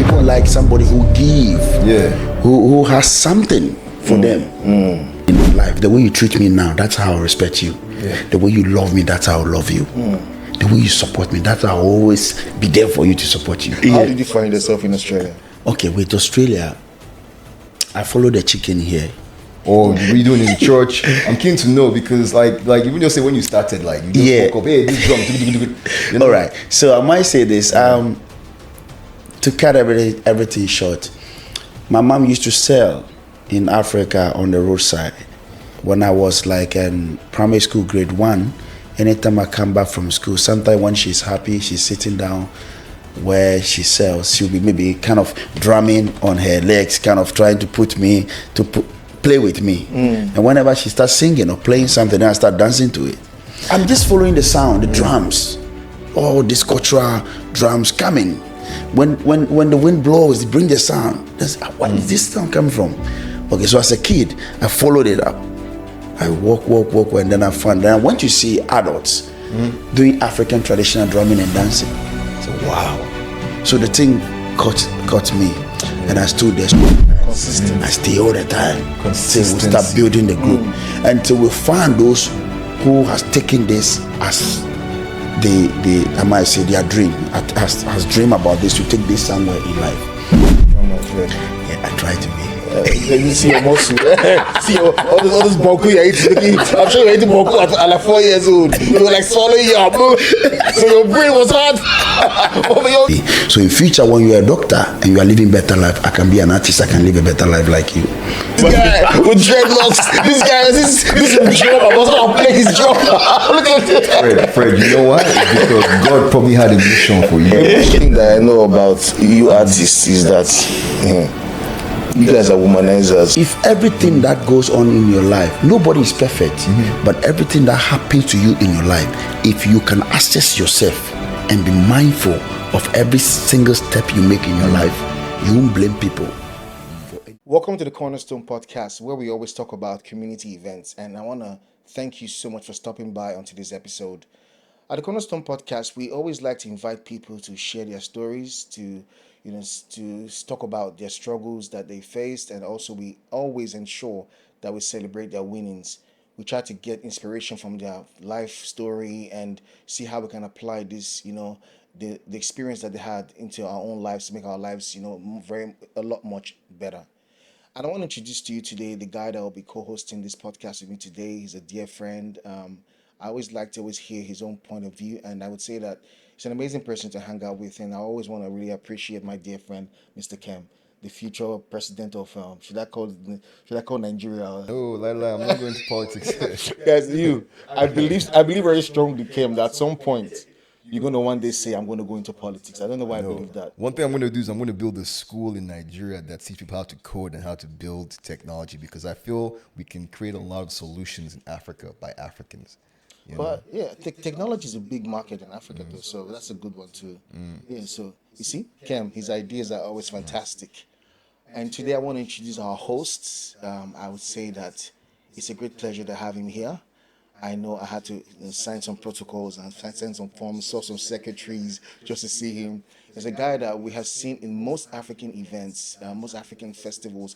like somebody who give, who has something for them in life. The way you treat me now, that's how I respect you. The way you love me, that's how I love you. The way you support me, that's how I'll always be there for you to support you. How did you find yourself in Australia? Okay, with Australia, I followed the chicken here. Or were you doing in church? I'm keen to know because like even just say when you started, like you just woke up, hey, this drum, you know? All right. So I might say this. To cut everything short, my mom used to sell in Africa on the roadside. When I was like in primary school, grade 1, anytime I come back from school, sometimes when she's happy, she's sitting down where she sells. She'll be maybe kind of drumming on her legs, kind of trying to play with me. And whenever she starts singing or playing something, then I start dancing to it. I'm just following the sound, the drums. Oh, this cultural drums coming. When the wind blows, they bring the sound. What is this sound coming from? Okay, so as a kid, I followed it up. I walk, and then I found. Then I went to see adults doing African traditional drumming and dancing. So wow. So the thing caught me, and I stood there. Consistent. I stay all the time. Till we start building the group, until we find those who has taken this as I might say their dream, has dream about this, to take this somewhere in life. Yeah, I try to be. You see your muscle. See all this boku you're eating. I'm sure you're eating boku at like 4 years old. You were like swallowing your book. So your brain was hard. So in future, when you're a doctor and you are living better life, I can be an artist. I can live a better life like you. This guy with dreadlocks. This is job. I was gonna play his job. Look at this. Fred, you know what? It's because God probably had a mission for you. The thing that I know about you artists is that you guys are womanizers. If everything that goes on in your life, nobody is perfect, but everything that happens to you in your life, if you can assess yourself and be mindful of every single step you make in your life, you won't blame people. Welcome to the Cornerstone Podcast, where we always talk about community events, and I want to thank you so much for stopping by on today's episode. At the Cornerstone Podcast, we always like to invite people to share their stories, to talk about their struggles that they faced, and also we always ensure that we celebrate their winnings. We try to get inspiration from their life story and see how we can apply this, the experience that they had into our own lives to make our lives, a lot much better. And I want to introduce to you today the guy that will be co-hosting this podcast with me today. He's a dear friend. I always like to hear his own point of view, and I would say that he's an amazing person to hang out with, and I always want to really appreciate my dear friend, Mr. Kem, the future president of should I call Nigeria? Oh, Lila, I'm not going to politics. Guys, I believe very strongly, Kem, that at some point you're going to one day say, I'm going to go into politics. I don't know why I believe that. One thing I'm going to do is I'm going to build a school in Nigeria that teaches people how to code and how to build technology, because I feel we can create a lot of solutions in Africa by Africans. But yeah, technology is a big market in Africa, though, so that's a good one too. Yeah, so you see, Kem, his ideas are always fantastic. And today I want to introduce our hosts. I would say that it's a great pleasure to have him here. I know I had to sign some protocols and sign some forms, saw some secretaries just to see him. He's a guy that we have seen in most African events, most African festivals.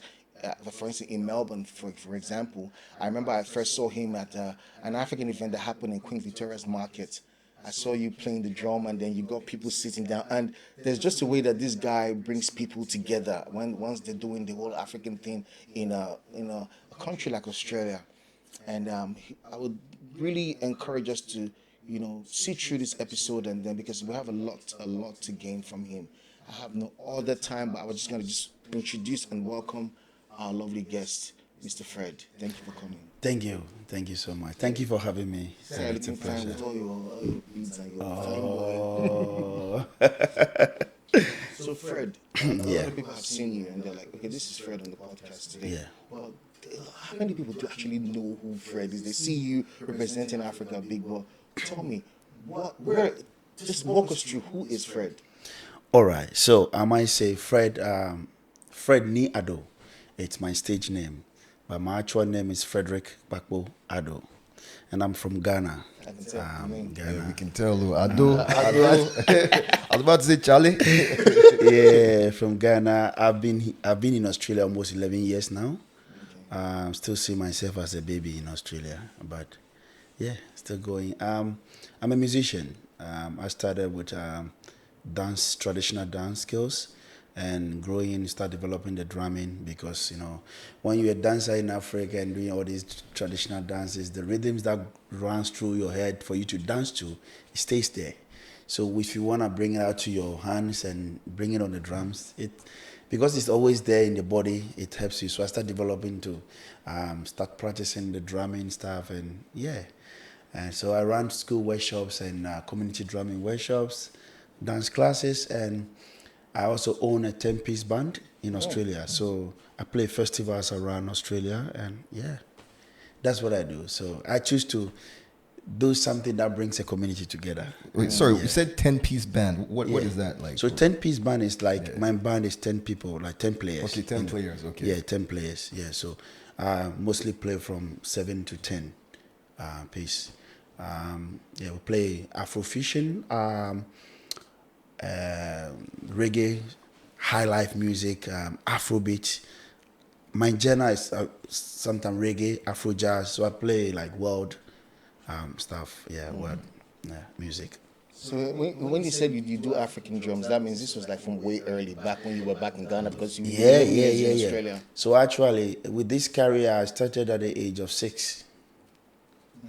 For instance, in Melbourne, for example, I remember I first saw him at an African event that happened in Queen Victoria's Market. I saw you playing the drum, and then you got people sitting down. And there's just a way that this guy brings people together once they're doing the whole African thing in a country like Australia. And I would really encourage us to see through this episode, and then because we have a lot to gain from him. I have no other time, but I was just going to introduce and welcome our lovely guest, Mr. Fred. Thank you for coming. Thank you so much. Thank you for having me. It's a pleasure. With all your beads and your So Fred, a lot of people have seen you and they're like, okay, this is Fred on the podcast today. Yeah. Well, how many people do actually know who Fred is? They see you representing Africa big, but tell me, just walk us through, who is Fred? All right, so I might say Fred Ni Ado. It's my stage name, but my actual name is Frederick Bakbo Ado. and I'm from Ghana. I can tell. I mean, Yeah, Ghana. we can tell. Ado. I was about to say Charlie. Yeah, from Ghana. I've been in Australia almost 11 years now. Still see myself as a baby in Australia, but yeah, still going. I'm a musician. I started with traditional dance skills, and growing, start developing the drumming because when you're a dancer in Africa and doing all these traditional dances, the rhythms that runs through your head for you to dance to, it stays there. So if you want to bring it out to your hands and bring it on the drums, because it's always there in the body, it helps you. So I start developing to start practicing the drumming stuff, and yeah. And so I run school workshops and community drumming workshops, dance classes, and I also own a 10-piece band in Australia. So I play festivals around Australia, and yeah, that's what I do. So I choose to do something that brings a community together. Wait, sorry, you said 10-piece band. What is that like? So 10-piece band is like my band is 10 people, like 10 players. Okay, 10 players. Okay. Yeah, 10 players. Yeah, so I mostly play from 7 to 10 piece. We play Afrofusion, reggae, high life music, Afrobeat. My genre is sometimes reggae, Afro jazz. So I play like world stuff. Yeah, world music. so when you said you do African drums, that means this was like from way early, back when you were back in Ghana, because you were in Australia. So actually, with this career, I started at the age of 6.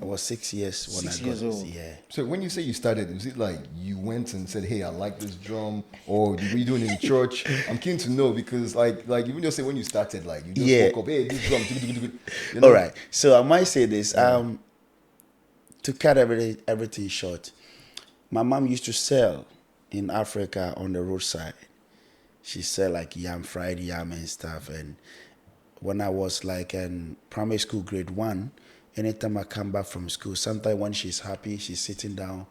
I was 6 years when 6 I years got old. this. Yeah. So when you say you started, was it like you went and said, "Hey, I like this drum," or were you doing it in church? I'm keen to know because, like even just say when you started, like you just woke up, "Hey, this drum." All right. So I might say this. To cut everything short, my mom used to sell in Africa on the roadside. She sell like fried yam and stuff. And when I was like in primary school, grade 1, anytime I come back from school, sometimes when she's happy, she's sitting down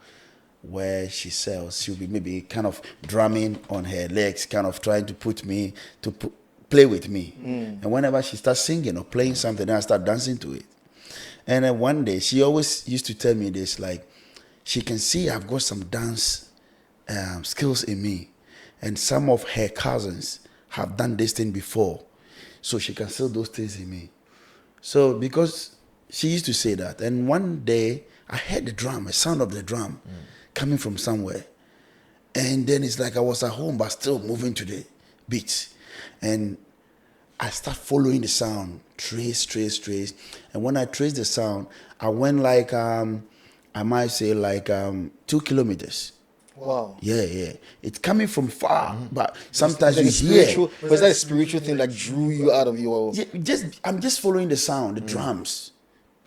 where she sells, she'll be maybe kind of drumming on her legs, kind of trying to play with me. And whenever she starts singing or playing something, then I start dancing to it. And then one day, she always used to tell me this, like, she can see I've got some dance skills in me. And some of her cousins have done this thing before. So she can see those things in me. So because she used to say that. And one day, I heard the drum, a sound of the drum coming from somewhere. And then it's like I was at home, but still moving to the beat. And I start following the sound, trace. And when I trace the sound, I went like, I might say like 2 kilometers. Wow. Yeah. It's coming from far, but sometimes you hear. Was that a spiritual thing that drew you out of your... Yeah, I'm just following the sound, the drums.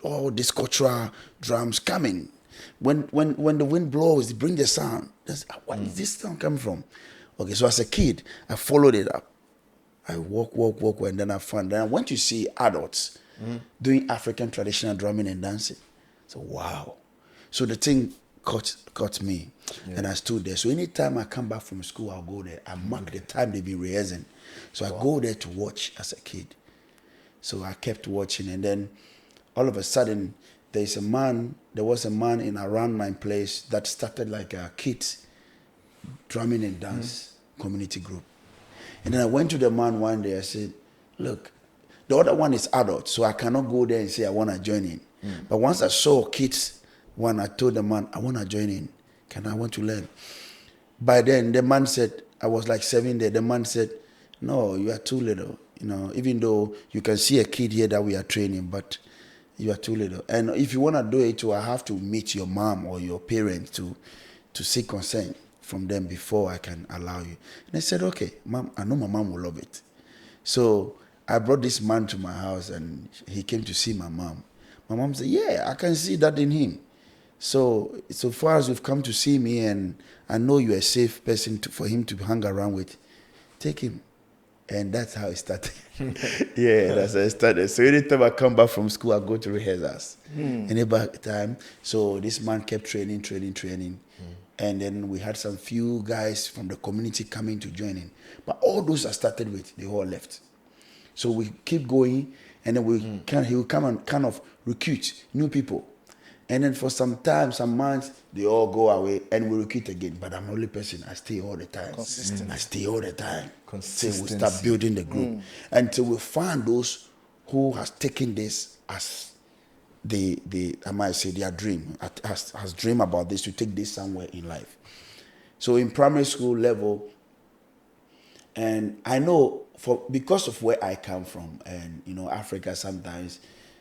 Oh, this cultural drums coming. When the wind blows, it brings the sound. What is this sound coming from? Okay, so as a kid, I followed it up. I walk, and then I went to see adults doing African traditional drumming and dancing. So wow. So the thing caught me, and I stood there. So anytime I come back from school, I'll go there. I mark the time they've been rehearsing. So I go there to watch as a kid. So I kept watching, and then all of a sudden, there was a man in around my place that started like a kids drumming and dance community group. And then I went to the man one day, I said, look, the other one is adult, so I cannot go there and say I want to join in. But once I saw kids, I told the man, I want to join in. I want to learn. By then, the man said, I was like 7 there, the man said, no, you are too little. Even though you can see a kid here that we are training, but you are too little. And if you want to do it too, I have to meet your mom or your parents to seek consent from them before I can allow you. And I said, okay, mom, I know my mom will love it. So I brought this man to my house and he came to see my mom. My mom said, yeah, I can see that in him. So far as you've come to see me and I know you're a safe person for him to hang around with, take him. And that's how it started. Yeah, that's how it started. So anytime I come back from school, I go to rehearsals. Any time. So this man kept training. And then we had some few guys from the community coming to join in. But all those I started with, they all left. So we keep going, and then he will come and kind of recruit new people. And then for some time, some months, they all go away and we recruit again. But I'm the only person, I stay all the time. Consistent. I stay all the time. Till we start Consistency. building the group. Until we find those who has taken this as I might say their dream, has dream about this, to take this somewhere in life. So in primary school level, and I know because of where I come from, and Africa, sometimes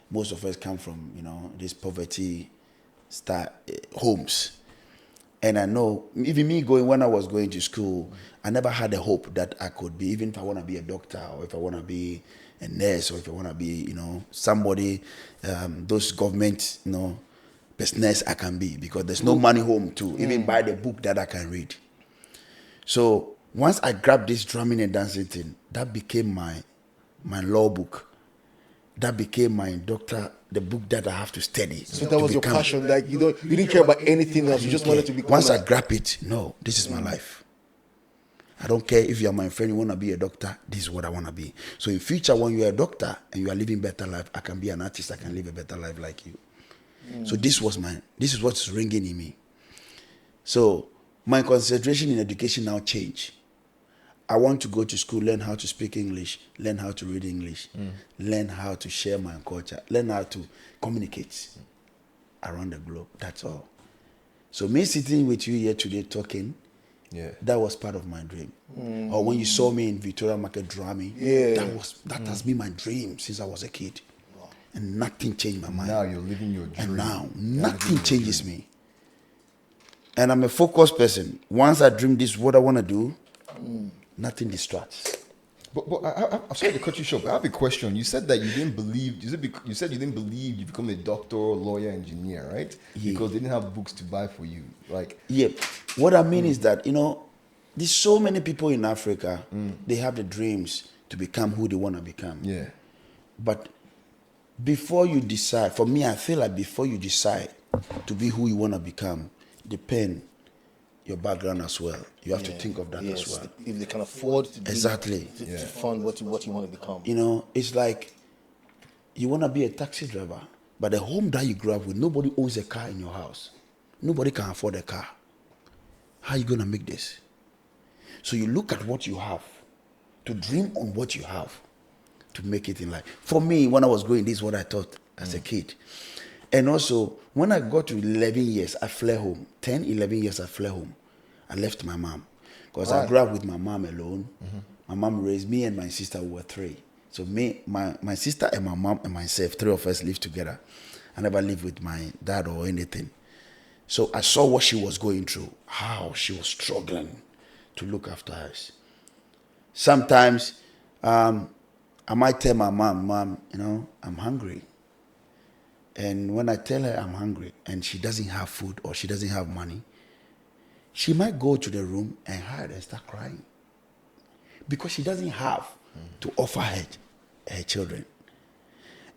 most of us come from this poverty homes. And I know even me when I was going to school, I never had a hope that I could be, even if I want to be a doctor, or if I want to be a nurse, or if I want to be somebody, those government business I can be, because there's no money home to even buy the book that I can read. So once I grabbed this drumming and dancing thing, that became my law book. That became my doctor, the book that I have to study. So that was your passion. Like you didn't care about anything else. You just wanted to become. Once I grab it, no, this is my life. I don't care if you're my friend, you want to be a doctor, this is what I want to be. So in future, when you're a doctor and you are living better life, I can be an artist, I can live a better life like you. So this is what's ringing in me. So my concentration in education now changed. I want to go to school, learn how to speak English, learn how to read English, learn how to share my culture, learn how to communicate around the globe. That's all. So me sitting with you here today talking, that was part of my dream. Or when you saw me in Victoria Market drumming, that has been my dream since I was a kid. And nothing changed my mind. Now you're living your dream. And now nothing changes me. And I'm a focused person. Once I dream this, what I want to do, nothing distracts. But I'm sorry to cut you short, but I have a question. You said that you didn't believe. You said you didn't believe you become a doctor, lawyer, engineer, right? Because they didn't have books to buy for you. What I mean is that there's so many people in Africa. They have the dreams to become who they want to become. Yeah. But before you decide, for me, I feel like before you decide to be who you want to become, depend your background as well. You have to think of that as well. If they can afford to to fund what you want to become. It's like you want to be a taxi driver, but the home that you grew up with, nobody owns a car in your house. Nobody can afford a car. How are you going to make this? So you look at what you have, to dream on what you have, to make it in life. For me, when I was growing, this is what I thought as a kid. And also, when I got to 11 years, I fled home. 10, 11 years, I fled home. I left my mom. Because I grew up with my mom alone. My mom raised me and my sister, who were 3. So my sister and my mom and myself, 3 of us lived together. I never lived with my dad or anything. So I saw what she was going through, how she was struggling to look after us. Sometimes I might tell my mom, I'm hungry. And when I tell her I'm hungry and she doesn't have food or she doesn't have money, she might go to the room and hide and start crying. Because she doesn't have to offer her children.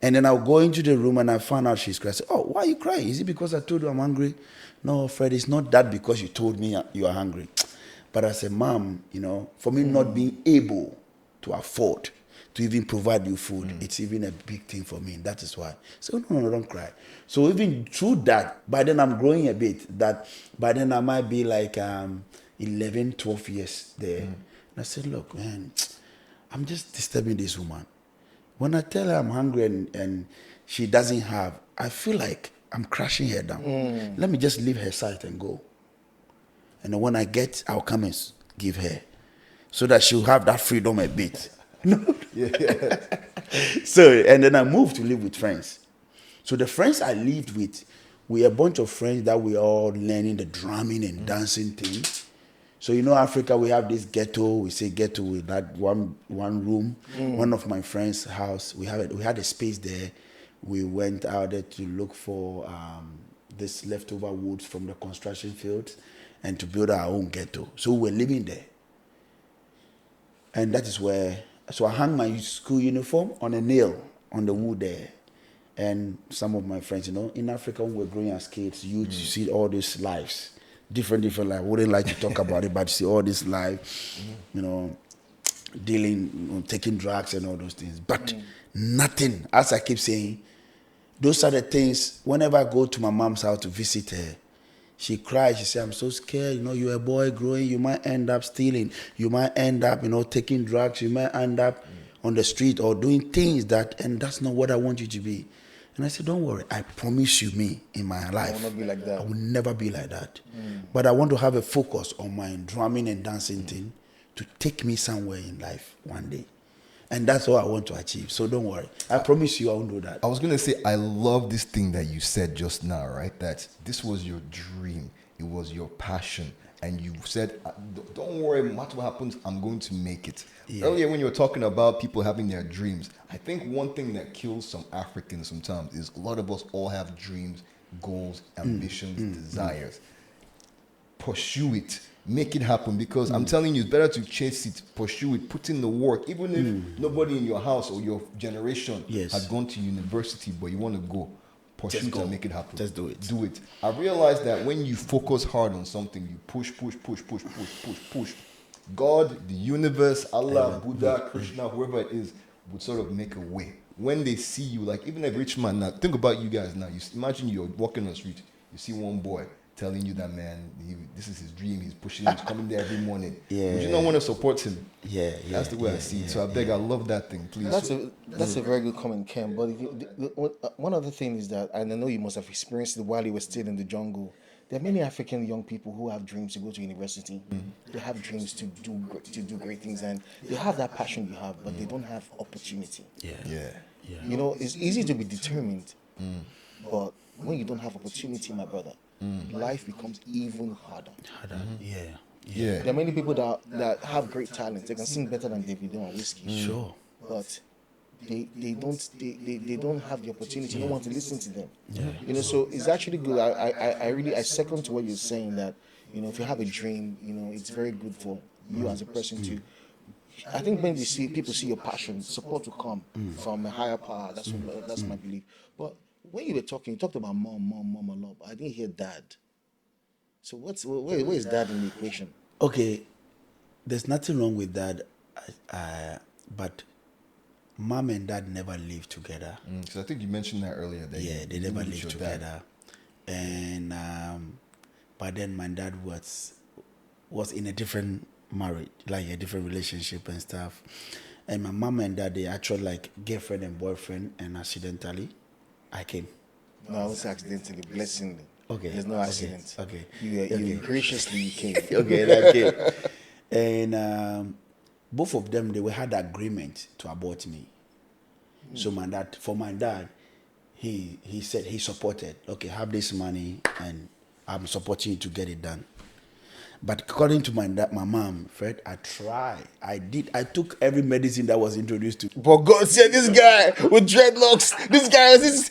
And then I'll go into the room and I find out she's crying. I say, oh, why are you crying? Is it because I told you I'm hungry? No, Fred, it's not that because you told me you are hungry. But as a mom, for me not being able to afford to even provide you food, it's even a big thing for me. That is why. So no, don't cry. So even through that, by then I'm growing a bit. That by then I might be like 11, 12 years there. And I said, look, man, I'm just disturbing this woman. When I tell her I'm hungry and she doesn't have, I feel like I'm crashing her down. Let me just leave her side and go. And then when I'll come and give her, so that she'll have that freedom a bit. So, and then I moved to live with friends. So the friends I lived with, we're a bunch of friends that we all learning the drumming and dancing thing. So Africa, we have this ghetto. We say ghetto with that one room. One of my friends' house, we had a space there. We went out there to look for this leftover wood from the construction fields and to build our own ghetto. So we were living there. And that is where, so I hung my school uniform on a nail on the wood there. And some of my friends, in Africa, when we were growing as kids, you see all these lives, different lives. I wouldn't like to talk about it, but you see all this life, dealing, taking drugs and all those things. But nothing, as I keep saying, those are the things. Whenever I go to my mom's house to visit her, she cries. She says, "I'm so scared. You're a boy growing. You might end up stealing. You might end up, taking drugs. You might end up on the street or doing things and that's not what I want you to be." And I said, "Don't worry. I promise you, me in my life, I will not be like that. I will never be like that. But I want to have a focus on my drumming and dancing thing to take me somewhere in life one day." And that's what I want to achieve. So don't worry. I promise you I won't do that. I was going to say, I love this thing that you said just now, right? That this was your dream. It was your passion. And you said, don't worry, no matter what happens, I'm going to make it. Yeah. Earlier when you were talking about people having their dreams, I think one thing that kills some Africans sometimes is a lot of us all have dreams, goals, ambitions, desires. Pursue it. Make it happen, because I'm telling you, it's better to chase it, pursue it, put in the work. Even if nobody in your house or your generation has gone to university, but you want to go, pursue it and make it happen. Just do it. Do it. I realized that when you focus hard on something, you push. God, the universe, Allah, Buddha, Krishna, whoever it is, would sort of make a way. When they see you, like even a rich man now, think about you guys now. You imagine you're walking on the street, you see one boy telling you that, man, this is his dream, he's pushing, he's coming there every morning. Would you not want to support him? That's the way I see it. So I love that thing, please. That's a very good comment, Ken. But one other thing is that, and I know you must have experienced it while you were still in the jungle, there are many African young people who have dreams to go to university. They have dreams to do great things, and they have that passion you have, but they don't have opportunity. It's easy to be determined, but when you don't have opportunity, my brother, life becomes even harder. There are many people that have great talent. They can sing better than Davido and Whiskey. Sure. But they don't have the opportunity. No one to listen to them. So it's actually good. I really second to what you're saying, that if you have a dream, it's very good for you as a person to. I think when people see your passion, support will come from a higher power. That's my belief. But when you were talking, you talked about mom a lot, but I didn't hear dad. So where is dad in the equation? Okay, there's nothing wrong with that, but mom and dad never lived together. So I think you mentioned that earlier. That they never lived together, and but then my dad was in a different marriage, like a different relationship and stuff. And my mom and dad, they actually like girlfriend and boyfriend, and accidentally I came. No, I was accidentally, blessingly. Okay. There's no accident. Okay. You graciously came. Okay, that came. And both of them, they had agreement to abort me. So my dad, he said he supported. Okay, have this money, and I'm supporting you to get it done. But according to my mom, Fred, I tried. I took every medicine that was introduced to. But God said, this guy with dreadlocks, this guy, this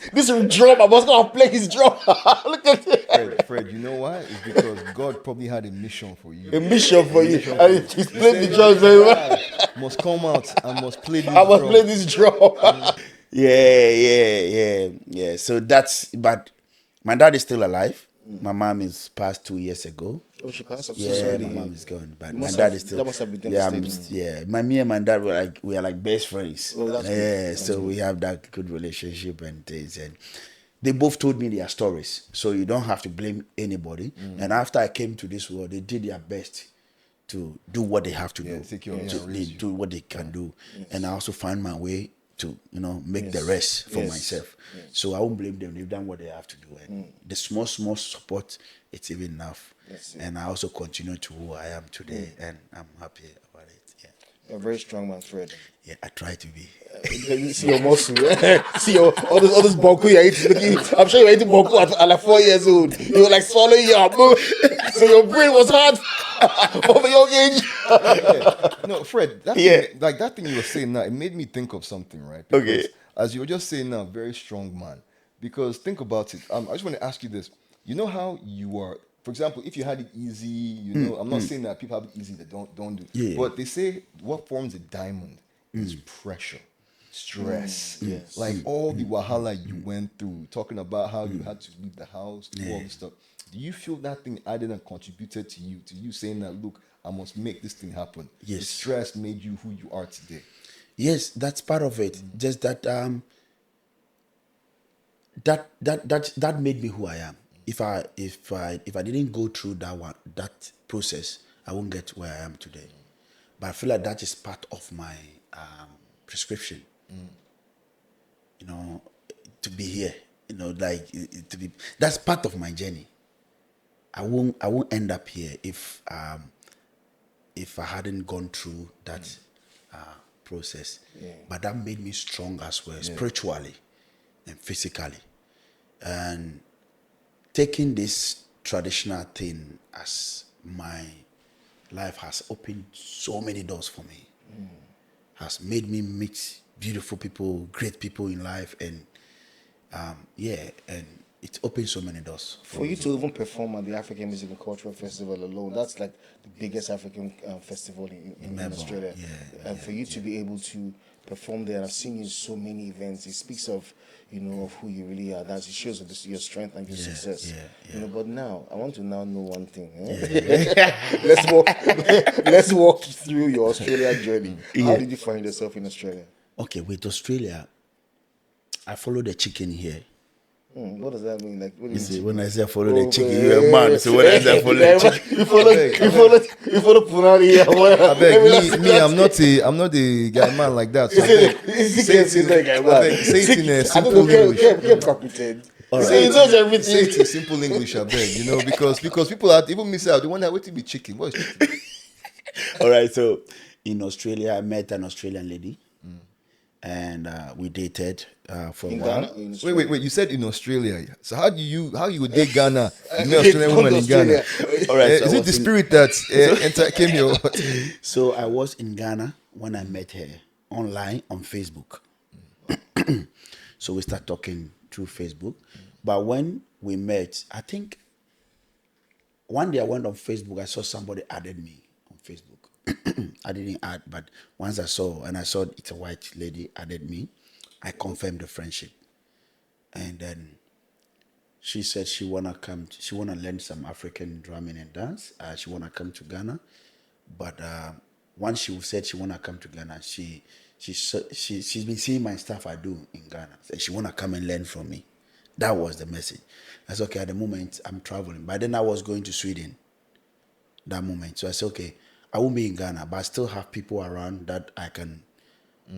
drum, I was going to play his drum. Look at it. Fred, you know why? It's because God probably had a mission for you. A mission for you. And he's playing the drums very well. Must come out and must play this drum. I must play this drum. Yeah. So but my dad is still alive. My mom is passed 2 years ago. Oh, she passed? My mom is gone, but my dad is still. That must have been devastating. Me and my dad we are like best friends. Oh, that's good. So we have that good relationship and things. And they both told me their stories, so you don't have to blame anybody. And after I came to this world, they did their best to do what they have to do. They do what they can do, and I also find my way to make the rest for myself. So I won't blame them. They've done what they have to do, and the small support, it's even enough. And I also continue to who I am today, and I'm happy about it. You're a very strong man, Fred. Yeah, I try to be. See your muscle. See all this bonku you're eating. I'm sure you're eating bonku at like 4 years old. You were like swallowing your mouth. So your brain was hard from a young age. No, Fred, that thing you were saying now, it made me think of something, right? Because as you were just saying now, very strong man. Because think about it. I just want to ask you this. You know how you are, for example, if you had it easy, I'm not saying that people have it easy that don't do it. Yeah. But they say what forms a diamond is pressure, stress. Like all the wahala you went through, talking about how you had to leave the house, do all this stuff. Do you feel that thing added and contributed to you saying that, look, I must make this thing happen? Yes. The stress made you who you are today. Yes, that's part of it. Just that that made me who I am. If I didn't go through that process, I won't get where I am today. But I feel like that is part of my prescription. You know, to be here. You know, like to be. That's part of my journey. I won't end up here if I hadn't gone through that process. Yeah. But that made me strong as well, spiritually and physically. And taking this traditional thing as my life has opened so many doors for me. Has made me meet beautiful people, great people in life, and and it opened so many doors For you to even perform at the African Music and Cultural Festival alone, that's like the biggest African festival in Australia. And for you to be able to perform there, and I've seen you in so many events, it speaks of, of who you really are. It shows of your strength and your success. But now, I want to now know one thing. Let's walk through your Australia journey. How did you find yourself in Australia? Okay, with Australia, I followed the chicken here. What does that mean? Like, what do You see, when I say follow the chicken, you're a man. So when I say follow the chicken, you follow Punani. I beg me, I'm not a guy man like that. So say it in a simple English. Say it knows everything. Say it in simple English, I beg. Because people are even miss out. They wonder what to be chicken. What is chicken? All right, so in Australia, I met an Australian lady, and we dated for a while. Ghana? Wait. You said in Australia. So how you would date Ghana? You met Australian woman in Ghana. All right, Is it the spirit that came here? So I was in Ghana when I met her online on Facebook. So we start talking through Facebook. But when we met, I think one day I went on Facebook, I saw somebody added me on Facebook. I didn't add, but once I saw it's a white lady added me, I confirmed the friendship. And then she said she wanna learn some African drumming and dance. She wanna come to Ghana. But once she said she wanna come to Ghana, she's been seeing my stuff I do in Ghana. So she wanna come and learn from me. That was the message. I said, okay, at the moment I'm traveling. But then I was going to Sweden that moment. So I said, okay, I won't be in Ghana, but I still have people around that I can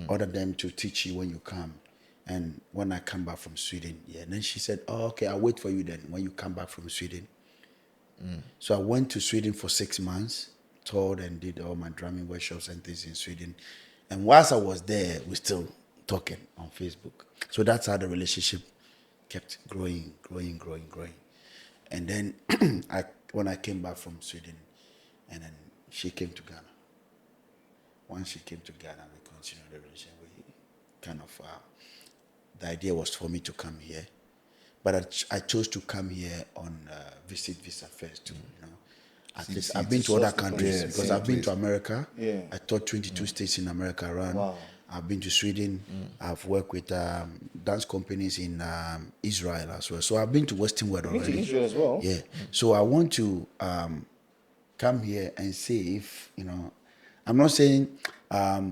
order them to teach you when you come. And when I come back from Sweden, and then she said, oh, okay, I'll wait for you then when you come back from Sweden. So I went to Sweden for 6 months, toured and did all my drumming workshops and things in Sweden. And whilst I was there, we're still talking on Facebook. So that's how the relationship kept growing. And then when I came back from Sweden, and then she came to Ghana. Once she came to Ghana, we continued the relationship. We kind of, the idea was for me to come here. But I chose to come here on visit visa first too, At least I've been to other countries because I've been to America. Yeah. I taught 22 states in America around. Wow. I've been to Sweden. I've worked with dance companies in Israel as well. So I've been to Western world already. Been to Israel as well. Yeah. So I want to come here and see if, I'm not saying, I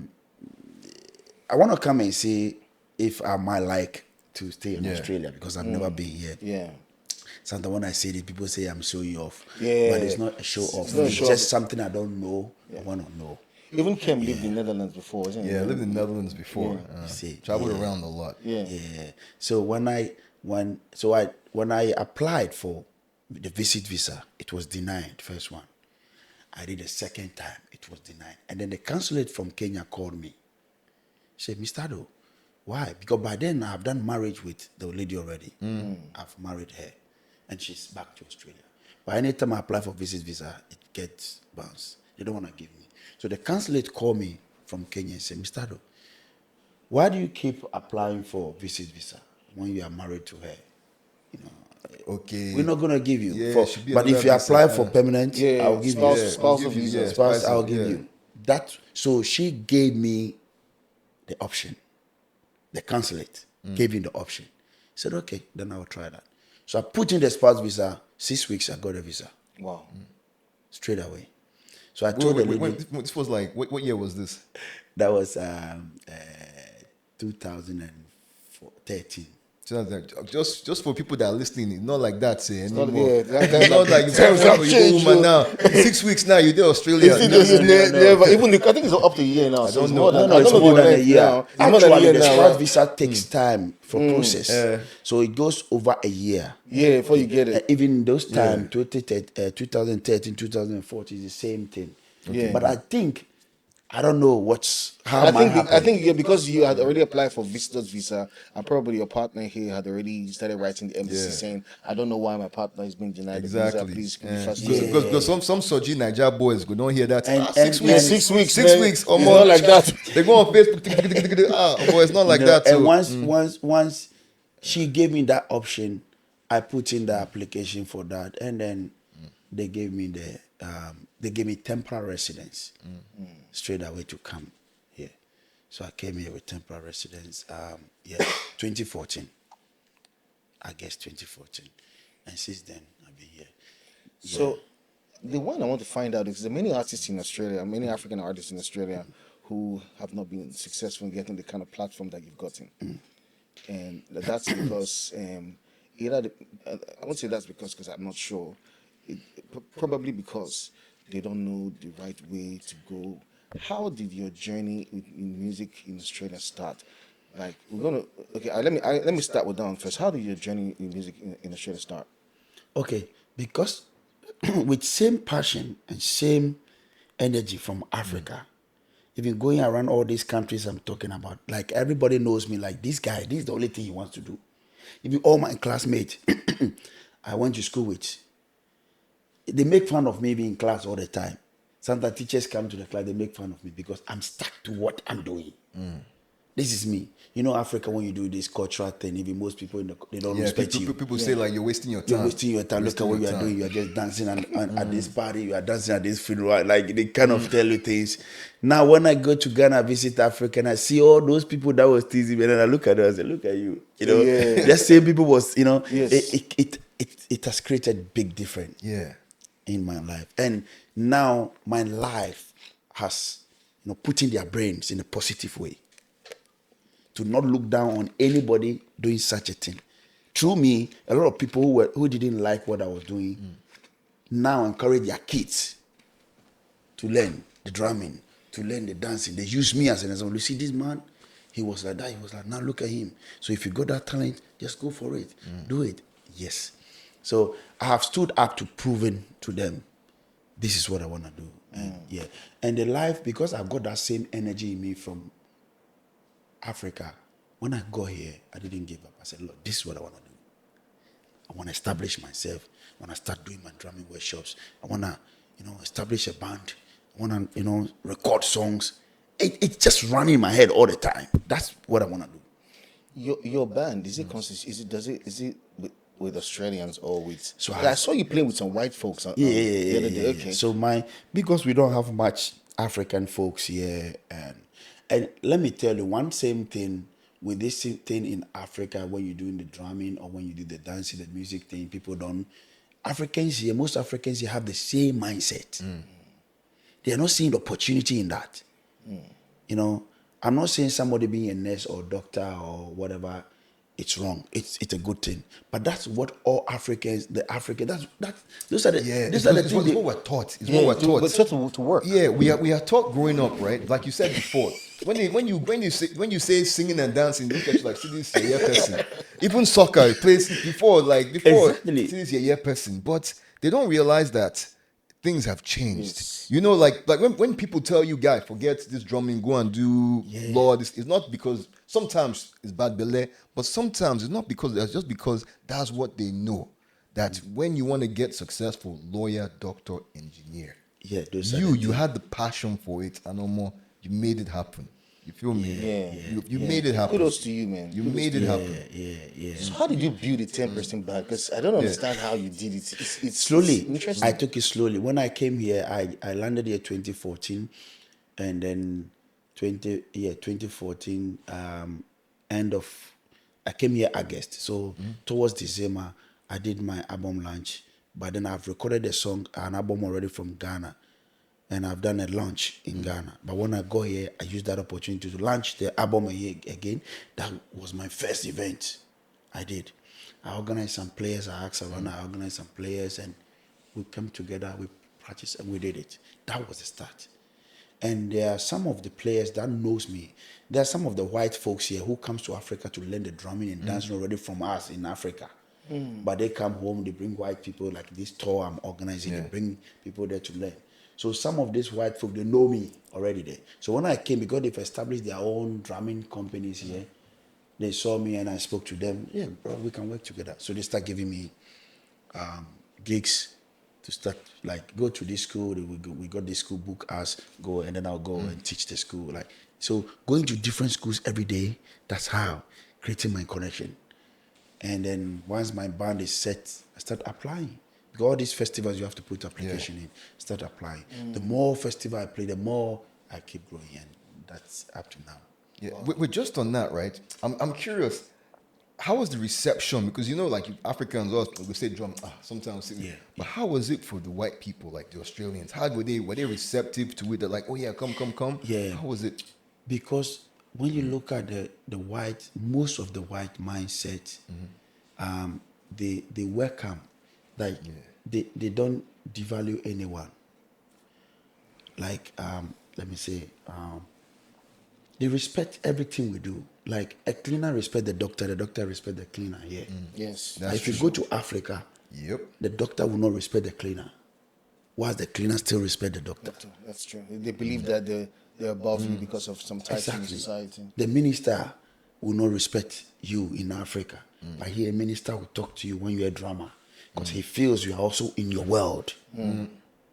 want to come and see if I might like to stay in Australia because I've never been here. Yeah. Sometimes when I say this, people say I'm showing you off. Yeah. But it's not a show off. not a It's show just something I don't know. I want to know. Even Kem lived in Netherlands before, isn't it? Yeah, I lived in the Netherlands before. See, Traveled around a lot. Yeah. So when I applied for the visit visa, it was denied. First one, I did a second time, it was denied, and then the consulate from Kenya called me. She said, Mr. Ado, why? Because by then I've done marriage with the lady already. I've married her, and she's back to Australia. But anytime I apply for visit visa, it gets bounced. They don't want to give me. So the consulate called me from Kenya and said, Mr. Ado, why do you keep applying for visit visa when you are married to her? Okay. We're not going to give you. Yeah, but if you apply for permanent, I'll give you. Spousal visa. Spouse, I'll give you. That. So she gave me the option. The consulate gave me the option. I said, okay, then I'll try that. So I put in the spouse visa. 6 weeks, I got a visa. Wow. Straight away. So I told the lady. This was like, what year was this? That was 2013. Just for people that are listening, it's not like that say Not, anymore. yeah, It's not like you go woman now. 6 weeks now, you're there Australia. Never. Even I think it's up to a year now. So don't it's know. more than, No, I it's don't know more the than a length year. now. It's more than a Actually, year the now, spouse right? visa takes time for process. Yeah. So it goes over a year. Yeah, before you get it. Even those time, 2013, 2014 is the same thing. Yeah. But I don't know how I mine think happened. yeah, because you had already applied for visitor's visa, and probably your partner here had already started writing the embassy Yeah. saying, "I don't know why my partner is being denied Exactly. the visa. Please, can you Yeah. facilitate?" Because some Soji Niger boys go don't hear that. And- 6 and- weeks. and- 6 weeks, 6 man. weeks or It's more. not like that. They go on Facebook. Boy, it's not like that. And So once she gave me that option, I put in the application for that, and then they gave me temporary residence straight away to come here. So I came here with temporary residence. 2014. I guess 2014, and since then I've been here. So, the one I want to find out is there are many artists in Australia, many African artists in Australia, who have not been successful in getting the kind of platform that you've gotten, and that's because I won't say that's because I'm not sure. Probably because they don't know the right way to go. How did your journey in music in Australia start? Like let me start with that one first. How did your journey in music in Australia start? Okay, because with same passion and same energy from Africa, even going around all these countries I'm talking about, like everybody knows me like this guy, this is the only thing he wants to do. Even all my classmates I went to school with, they make fun of me being in class all the time. Sometimes teachers come to the class, they make fun of me because I'm stuck to what I'm doing. This is me. You know, Africa, when you do this cultural thing, even most people they don't respect you. people say like you're wasting your time. You're wasting your time. Look at what you are doing. You are just dancing at this party. You are dancing at this funeral. Like they kind of tell you things. Now, when I go to Ghana, visit Africa, and I see all those people that was teasing me, and I look at them, I say, "Look at you." You know, Yeah. that same people was, Yes. it has created big difference Yeah. in my life, and now my life has, put in their brains in a positive way. To not look down on anybody doing such a thing. Through me, a lot of people who didn't like what I was doing now encourage their kids to learn the drumming, to learn the dancing. They use me as an example. You see this man, he was like that. He was like, now look at him. So if you got that talent, just go for it. Do it. Yes. So I have stood up to proving to them, this is what I want to do. And the life, because I've got that same energy in me from Africa, when I got here, I didn't give up. I said, look, this is what I want to do. I want to establish myself. I want to start doing my drumming workshops. I want to, establish a band. I want to, record songs. It's just running in my head all the time. That's what I want to do. Your band, is it with Australians or with? So I saw you playing with some white folks. The other day. Okay. So because we don't have much African folks here, and let me tell you one same thing with this thing in Africa when you're doing the drumming or when you do the dancing, the music thing, people don't. Most Africans here have the same mindset. They are not seeing the opportunity in that. I'm not saying somebody being a nurse or doctor or whatever, it's wrong. It's a good thing. But that's what all Africans, those are the It's things. what we're taught. It's what we're taught. But it's to work. Yeah, we are taught growing up, right? Like you said before, when you say singing and dancing, look at you like, see this yeah person. Even soccer plays before Exactly. see this yeah person, but they don't realize that things have changed. Yes. Like when people tell you, guy, forget this drumming, go and do law. This it's not because sometimes it's bad belay, but sometimes it's not because it's just because that's what they know. That when you want to get successful, lawyer, doctor, engineer. Yeah, You had the passion for it, and no more. You made it happen. You feel me? Yeah. You made it happen. Kudos to you, man. You made it happen. Yeah. So how did you build a 10% band? Because I don't understand how you did it. It's Slowly. interesting. I took it slowly. When I came here, I landed here 2014, and then 2014 I came here August. So towards December, I did my album launch. But then I've recorded an album already from Ghana, and I've done a launch in Ghana. But when I got here, I used that opportunity to launch the album again. That was my first event. I did. I organized some players. I asked around. I organized some players, and we came together. We practiced, and we did it. That was the start. And there are some of the players that knows me. There are some of the white folks here who comes to Africa to learn the drumming and dancing already from us in Africa. But they come home, they bring white people like this tour I'm organizing. They bring people there to learn. So some of these white folk, they know me already there. So when I came, because they've established their own drumming companies here, they saw me and I spoke to them. Yeah, bro, we can work together. So they start giving me gigs to start, like, go to this school. We got this school, book us, go, and then I'll go and teach the school. Like, so going to different schools every day, that's how, creating my connection. And then once my band is set, I start applying. Because all these festivals, you have to put application in, start applying. The more festival I play, the more I keep growing, and that's up to now. Yeah, we're just on that, right? I'm curious. How was the reception? Because like Africans, we say drum. Sometimes, but how was it for the white people, like the Australians? How were they receptive to it? They're like, oh yeah, come. Yeah. How was it? Because when you look at the white, most of the white mindset, they welcome, like they don't devalue anyone. Like let me say. They respect everything we do. Like a cleaner respect the doctor respect the cleaner here. Yes. If you go to Africa, the doctor will not respect the cleaner, whilst the cleaner still respect the doctor. That's true. They believe that they're above you because of some types in society. The minister will not respect you in Africa, but here a minister will talk to you when you're a drummer, because he feels you are also in your world.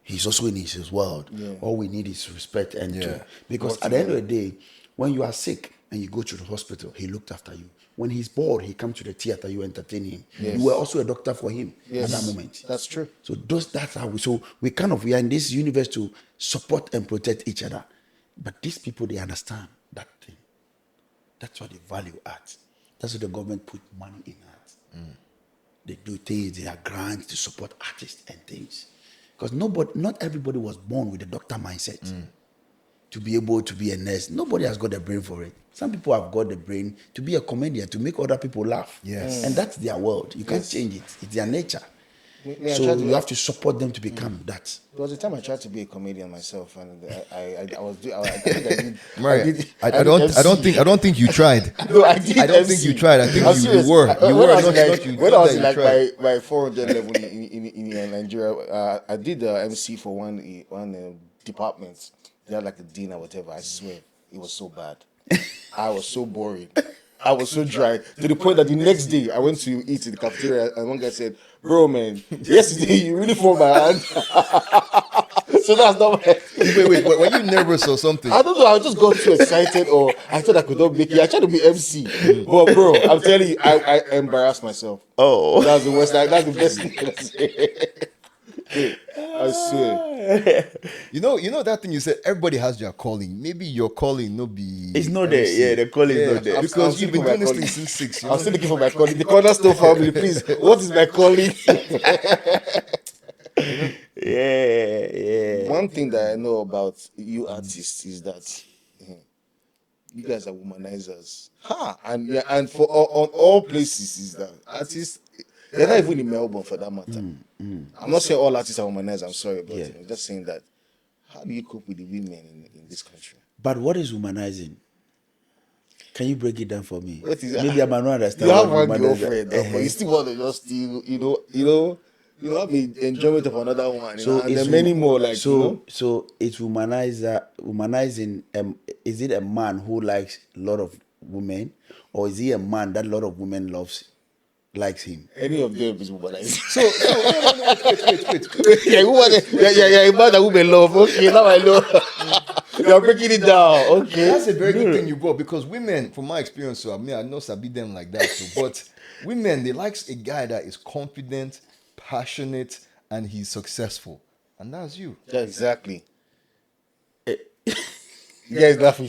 He's also in his world. All we need is respect and because at the end of the day, when you are sick and you go to the hospital, he looked after you. When he's bored, he comes to the theater, you entertain him. You were also a doctor for him at that moment. That's true. So that's how we are in this universe to support and protect each other. But these people, they understand that thing. That's why they value art. That's why the government put money in art. They do things, they are grants to support artists and things. Because not everybody was born with a doctor mindset. To be able to be a nurse. Nobody has got the brain for it. Some people have got the brain to be a comedian, to make other people laugh. Yes. And that's their world. You can't change it. It's their nature. So you have to support them to become that. There was a time I tried to be a comedian myself, and I don't think you tried. No, I did. I don't think you tried. I think you were. When I was like my 400 level in Nigeria, I did the MC for one department. They had like a dean or whatever. I swear, it was so bad. I was so boring. I was so dry to the point that the next day I went to eat in the cafeteria and one guy said, "Bro, man, yesterday you really formed my hand." So that's not my... Wait, were you nervous or something? I don't know. I just got too excited, or I thought I could not make it. I tried to be MC, but bro, I'm telling you, I embarrassed myself. Oh, that's the worst. That's the best thing I say. I swear. You know that thing you said, everybody has their calling. Maybe your calling no be... It's not there. Yeah, the calling is not there. Because you've been doing this thing since 6. I'm still looking for my calling. The Cornerstone family, please. What is my calling? Yeah. One thing that I know about you artists is that you guys are womanizers. And for on all places is that artists... They're not even in Melbourne for that matter. I'm not saying all artists are womanized, I'm sorry, but I'm just saying that how do you cope with the women in this country? But what is womanizing? Can you break it down for me? Maybe I might not understand. You have one girlfriend, but you still want to just still, you have the enjoyment of another one. So and there are many more like so it's womanizing. Is it a man who likes a lot of women, or is he a man that a lot of women likes him? Any of them is womanizing. Wait. Yeah, a man that women love. Okay, now I know. You're breaking it down. Okay. That's a very good thing you brought, because women, from my experience, so I know sabi them like that. So, but women, they like a guy that is confident, passionate, and he's successful. And that's you. Yeah, exactly. You guys laughing.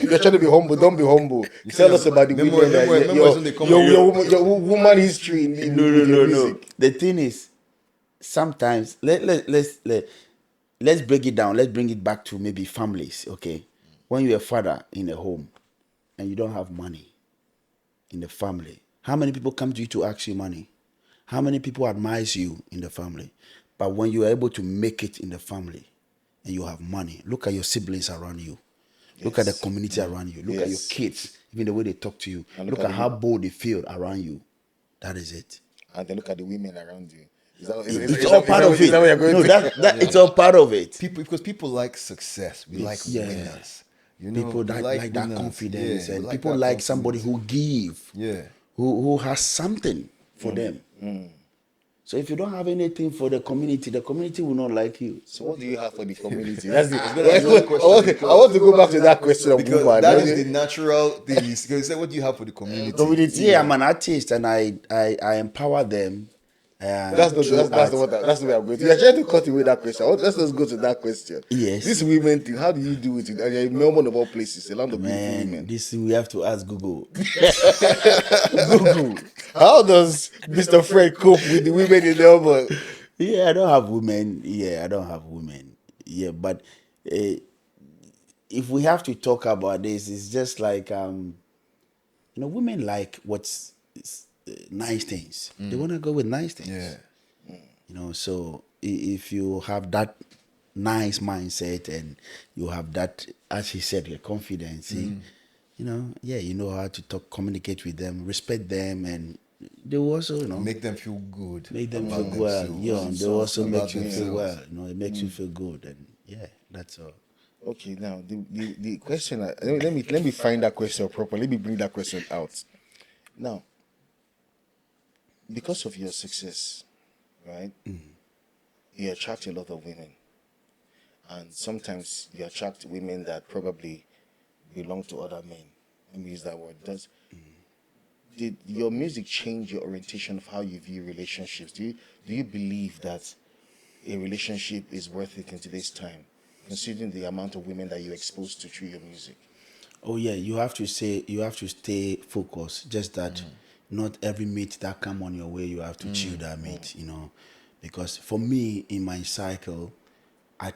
You're trying to be humble. Don't be humble. Tell us about the women. Your woman history in No. The thing is, sometimes let's break it down. Let's bring it back to maybe families. Okay, when you're a father in a home and you don't have money in the family, How many people come to you to ask you money? How many people admire you in the family? But when you are able to make it in the family and you have money, look at your siblings around you. Look at the community around you. Look at your kids, even the way they talk to you. And Look at how bold they feel around you. That is it. And then look at the women around you. It's all part of it. Is that what you're going No, to? it's all part of it. Because people like success. We like winners. You know, People we that like that winners. confidence, Yeah, and we people that like somebody who give, Yeah. who has something for them. So if you don't have anything for the community will not like you. So what do you have for the community? That's the I want to go back to that question of Because woman. that is the natural thing. Because you say, what do you have for the community? Yeah, I'm an artist and I empower them. That's the way I'm going to. You're trying to cut away that question. Let's just go to that question. Yes. This women thing, how do you do it? And you're in Melbourne of all places, a land of beautiful Man, women. this we have to ask Google. Google. How does Mr. Fred cope with the women in Melbourne? Yeah, I don't have women. But if we have to talk about this, it's just like women like what's nice things. They want to go with nice things. Yeah. So if you have that nice mindset and you have that, as he said, your confidence, you know how to talk, communicate with them, respect them, and they will also, make them feel good. Make them feel well. They also make you feel well. It makes you feel good, and that's all. Okay, now the question. Let me find that question properly. Let me bring that question out. Now, because of your success, right? You attract a lot of women, and sometimes you attract women that probably belong to other men. Let me use that word. Did your music change your orientation of how you view relationships? Do you believe that a relationship is worth it in today's time, considering the amount of women that you're exposed to through your music? Oh yeah, you have to stay focused. Just that not every meat that come on your way, you have to chew that meat, Because for me, in my cycle, I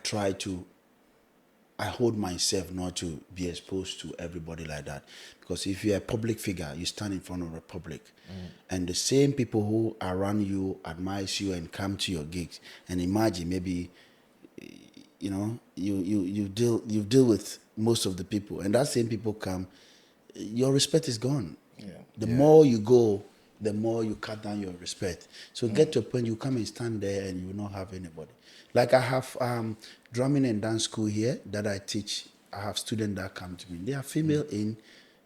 hold myself not to be exposed to everybody like that. Because if you're a public figure, you stand in front of the public. And the same people who around you admire you and come to your gigs. And imagine maybe, you deal with most of the people. And that same people come, your respect is gone. Yeah. The more you go, the more you cut down your respect. So get to a point you come and stand there and you will not have anybody. Like I have drumming and dance school here that I teach. I have students that come to me. They are female in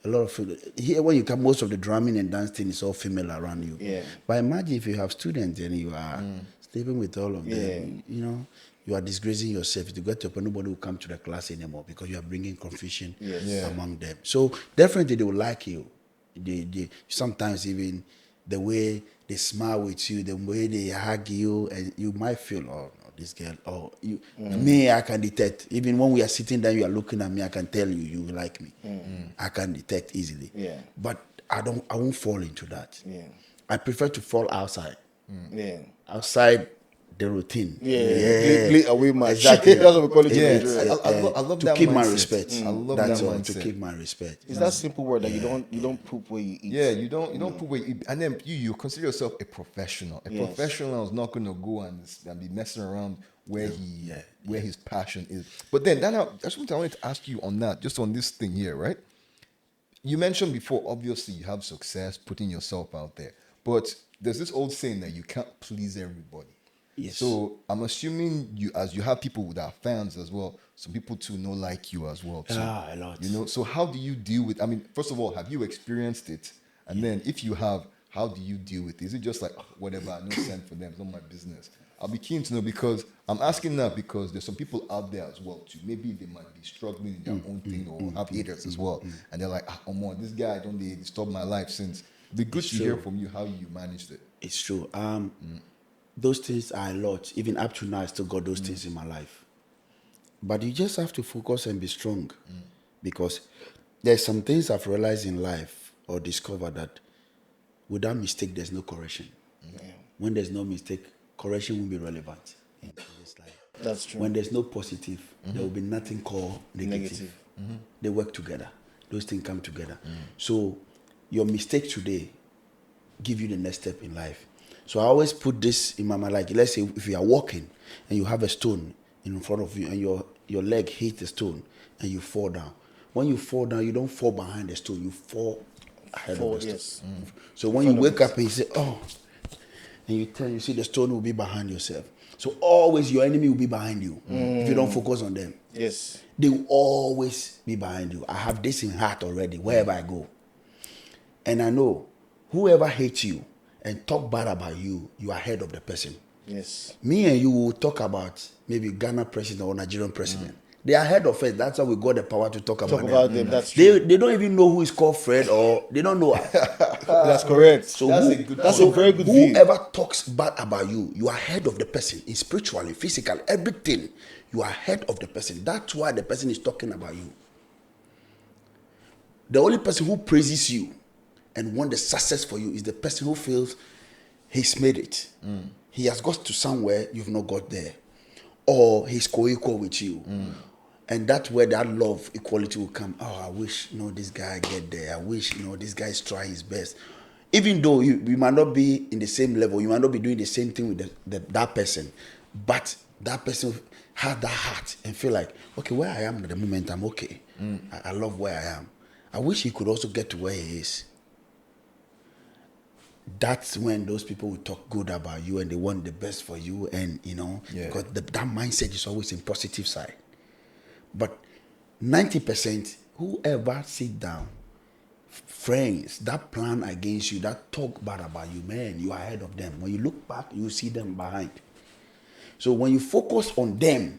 a lot of female. Here when you come, most of the drumming and dance thing is all female around you. Yeah. But imagine if you have students and you are sleeping with all of them, you are disgracing yourself. To get to a point, nobody will come to the class anymore because you are bringing confusion among them. So definitely they will like you. They sometimes even the way they smile with you, the way they hug you, and you might feel, oh no, this girl, me, I can detect. Even when we are sitting there, you are looking at me, I can tell you like me. I can detect easily. Yeah. But I won't fall into that. Yeah. I prefer to fall outside. Yeah. Outside the routine. Play away match. Exactly. That's what we call it. Yeah, in Nigeria. I love to that keep mindset. my respect. I love That's that all. mindset. To keep my respect. It's that simple word that you don't poop where you eat. Yeah, you don't put where you, and then you consider yourself a professional. A professional is not going to go and be messing around where where his passion is. But then that's what I wanted to ask you on that, just on this thing here, right? You mentioned before, obviously you have success putting yourself out there, but there's this old saying that you can't please everybody. Yes. So I'm assuming you have people that are fans as well, some people too know like you as well too. A lot. So how do you deal with, first of all, have you experienced it? And then if you have, how do you deal with it? Is it just like, whatever, no send for them, it's not my business? I'll be keen to know, because I'm asking that because there's some people out there as well too. Maybe they might be struggling in their own thing or have haters as well. And they're like, this guy, don't they disturb my life since. It'd be good to hear from you how you managed it. It's true. Those things are a lot. Even up to now, I still got those things in my life. But you just have to focus and be strong. Because there's some things I've realized in life or discovered that without mistake, there's no correction. When there's no mistake, correction won't be relevant in this life. That's true. When there's no positive, there will be nothing called negative. They work together. Those things come together. So your mistake today give you the next step in life. So I always put this in my mind, like, let's say if you are walking and you have a stone in front of you and your leg hits the stone and you fall down. When you fall down, you don't fall behind the stone, you fall ahead of the stone. So when you wake up and you say, oh, and you turn, you see the stone will be behind yourself. So always your enemy will be behind you if you don't focus on them. Yes. They will always be behind you. I have this in heart already, wherever I go. And I know whoever hates you and talk bad about you, you are ahead of the person. Yes. Me and you will talk about maybe Ghana president or Nigerian president. They are ahead of us. That's why we got the power to talk about them. That's true. They don't even know who is called Fred, or they don't know us. That's correct. So that's a very good view. Whoever talks bad about you, you are ahead of the person in spiritually, physical, everything. You are ahead of the person. That's why the person is talking about you. The only person who praises you and wants the success for you is the person who feels he's made it. He has got to somewhere you've not got there, or he's co-equal with you. And that's where that love, equality will come. Oh, I wish, this guy get there. I wish, this guy's trying his best. Even though you might not be in the same level, you might not be doing the same thing with that person, but that person has that heart and feel like, okay, where I am at the moment, I'm okay. I love where I am. I wish he could also get to where he is. That's when those people will talk good about you and they want the best for you, and because that mindset is always in positive side. But 90%, whoever sit down, friends that plan against you, that talk bad about you, man, you are ahead of them. When you look back, you see them behind. So when you focus on them,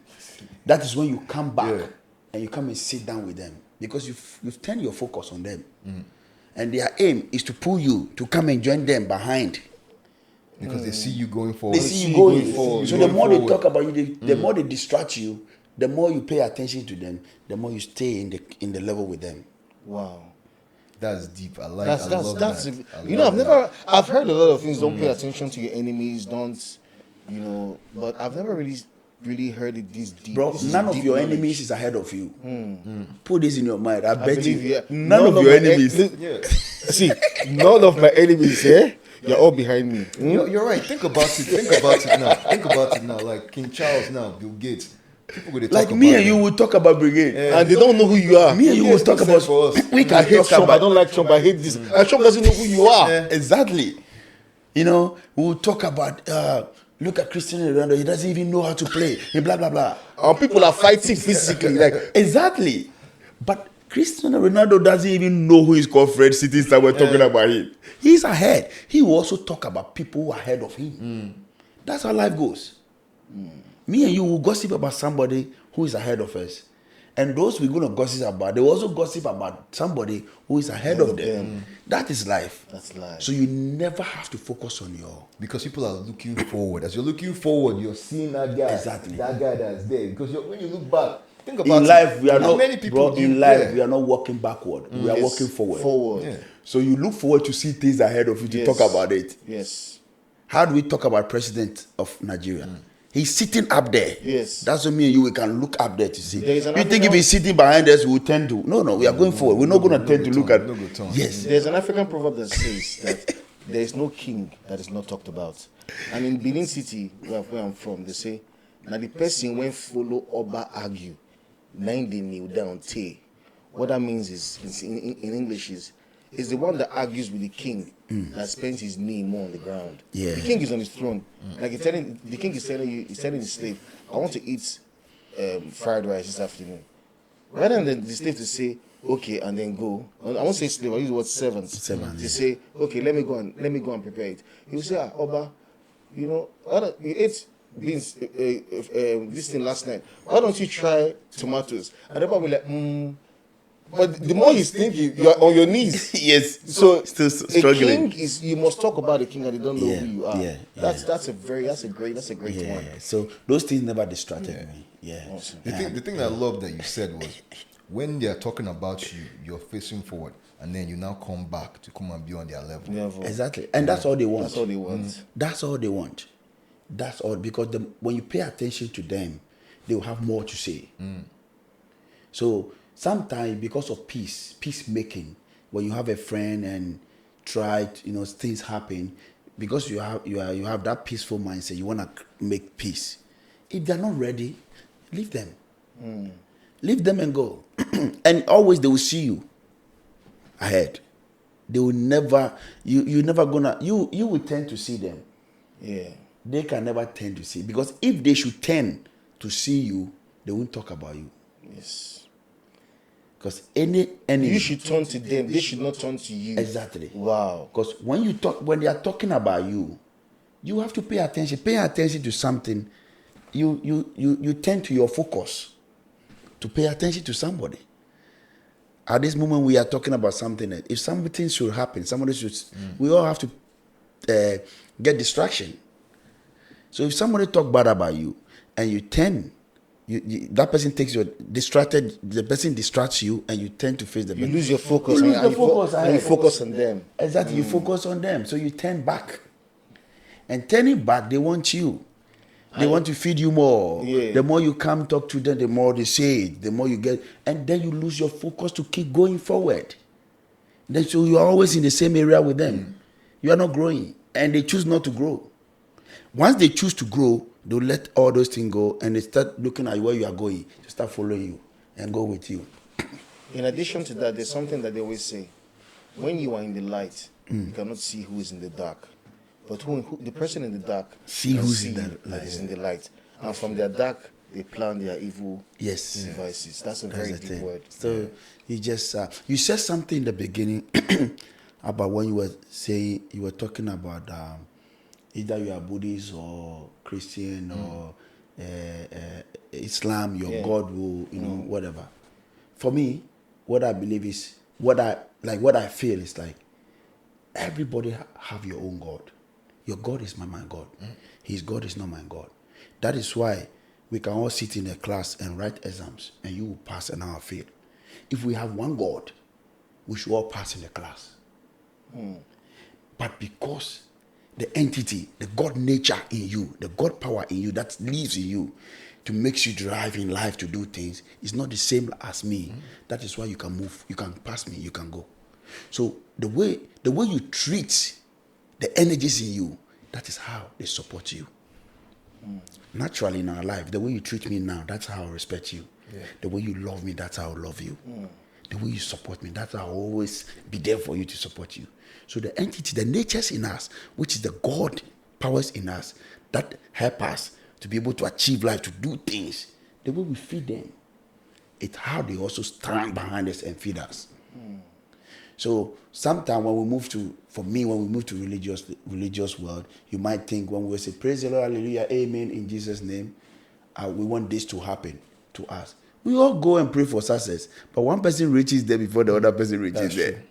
that is when you come back and you come and sit down with them, because you've turned your focus on them. And their aim is to pull you to come and join them behind. Because they see you going forward. They see you going forward. So the more they talk about you, the more they distract you, the more you pay attention to them, the more you stay in the level with them. Wow. That's deep. I love that. I've heard a lot of things. Don't pay attention to your enemies. Don't, but I've never really heard it this deep. Bro, none of your enemies is ahead of you. Put this in your mind. I bet you. Yeah. None of your enemies. See, none of my enemies, you're all behind me. You're right. Think about it now. Like King Charles now, Bill Gates. Like me and you will talk about brigade, and they don't know who you are. Me and you will talk about. We can hate Trump. I don't like Trump. I hate this. And Trump doesn't know who you are. Exactly. We will talk about. Look at Cristiano Ronaldo. He doesn't even know how to play. And blah blah blah. And people are fighting physically. Exactly. But Cristiano Ronaldo doesn't even know who is called Fred sitting somewhere talking about him. He's ahead. He will also talk about people who are ahead of him. That's how life goes. Me and you will gossip about somebody who is ahead of us. And those we're going to gossip about, they will also gossip about somebody who is ahead of them. That is life. That's life. So you never have to focus on because people are looking forward. As you're looking forward, you're seeing that guy. Exactly. That guy that's there. Because when you look back, think about in life, we are not, many people we are not walking backward. We are walking forward. Yeah. So you look forward to see things ahead of you to talk about it. Yes. How do we talk about president of Nigeria? He's sitting up there. Yes. That's what me and you, we can look up there to see. You think if he's sitting behind us, we'll tend to? No, we are going forward. We're not going to tend to look at. Yes. There's an African proverb that says that there is no king that is not talked about. And in Benin City, where I'm from, they say, now the person when follow Oba argue, nine they kneel down, tay. What that means is, in English is the one that argues with the king that spends his knee more on the ground. Yeah. The king is on his throne. Like the king is telling the slave, I want to eat fried rice this afternoon. Rather than the slave to say, okay, and then go. I won't say slave, I use the word servants. To say, okay, let me go and prepare it. He will say, Oba, you ate beans this thing last night. Why don't you try tomatoes? And the Oba will be like, But the more he's thinking, you're on your knees. Yes. So still struggling. The king is, you must talk about the king and they don't know who you are. Yeah. That's a great one. So those things never distracted me. Yeah. Awesome. The thing I love that you said was when they're talking about you, you're facing forward, and then you now come back to come and be on their level. Exactly. And that's all they want. That's all they want. That's all they want. That's all, because when you pay attention to them, they will have more to say. So sometimes because of peacemaking, when you have a friend and try, things happen, because you have that peaceful mindset. You want to make peace. If they're not ready, leave them. Leave them and go. And always they will see you ahead. They will never. You never gonna. You will tend to see them. Yeah. They can never tend to see, because if they should tend to see you, they won't talk about you. Yes. Because any you should turn to them. They should not turn to you. Exactly. Wow. Because when they are talking about you, you have to pay attention. Pay attention to something. You tend to your focus to pay attention to somebody. At this moment, we are talking about something. If something should happen, somebody should. We all have to get distraction. So if somebody talk bad about you, and you tend, that person takes your distracted. The person distracts you, and you tend to face the. You lose your focus. You lose the focus. And you focus on them. Exactly. You focus on them, so you turn back. And turning back, they want you. They want to feed you more. Yeah. The more you come talk to them, the more they say it, the more you get. And then you lose your focus to keep going forward. Then so you are always in the same area with them. You are not growing. And they choose not to grow. Once they choose to grow, they'll let all those things go, and they start looking at where you are going. They start following you and go with you. In addition to that, there's something that they always say. When you are in the light, you cannot see who is in the dark. But the person in the dark See can who's see in the light. that is in the light. And from their dark, they plan their evil devices. That's a very That's the deep thing. word. So you just you said something in the beginning about when you were talking about either you are Buddhist or Christian or Islam, your God will whatever. For me, what I believe is what I feel is like everybody have your own God. Your God is not my God. His God is not my God. That is why we can all sit in a class and write exams, and you will pass and I will fail. If we have one God, we should all pass in the class. But because the entity, the God nature in you, the God power in you that lives in you, to makes you drive in life to do things, is not the same as me. That is why you can move, you can pass me, you can go. So the way you treat the energies in you, that is how they support you. Naturally in our life, the way you treat me now, that's how I respect you. Yeah. The way you love me, that's how I love you. The way you support me, that's how I'll always be there for you to support you. So the entity, the natures in us, which is the God powers in us, that help us to be able to achieve life, to do things, the way we feed them, it's how they also stand behind us and feed us. So sometimes when we move to religious world, you might think when we say praise the Lord, hallelujah, amen, in Jesus' name, we want this to happen to us. We all go and pray for success, but one person reaches there before the other person reaches there. True.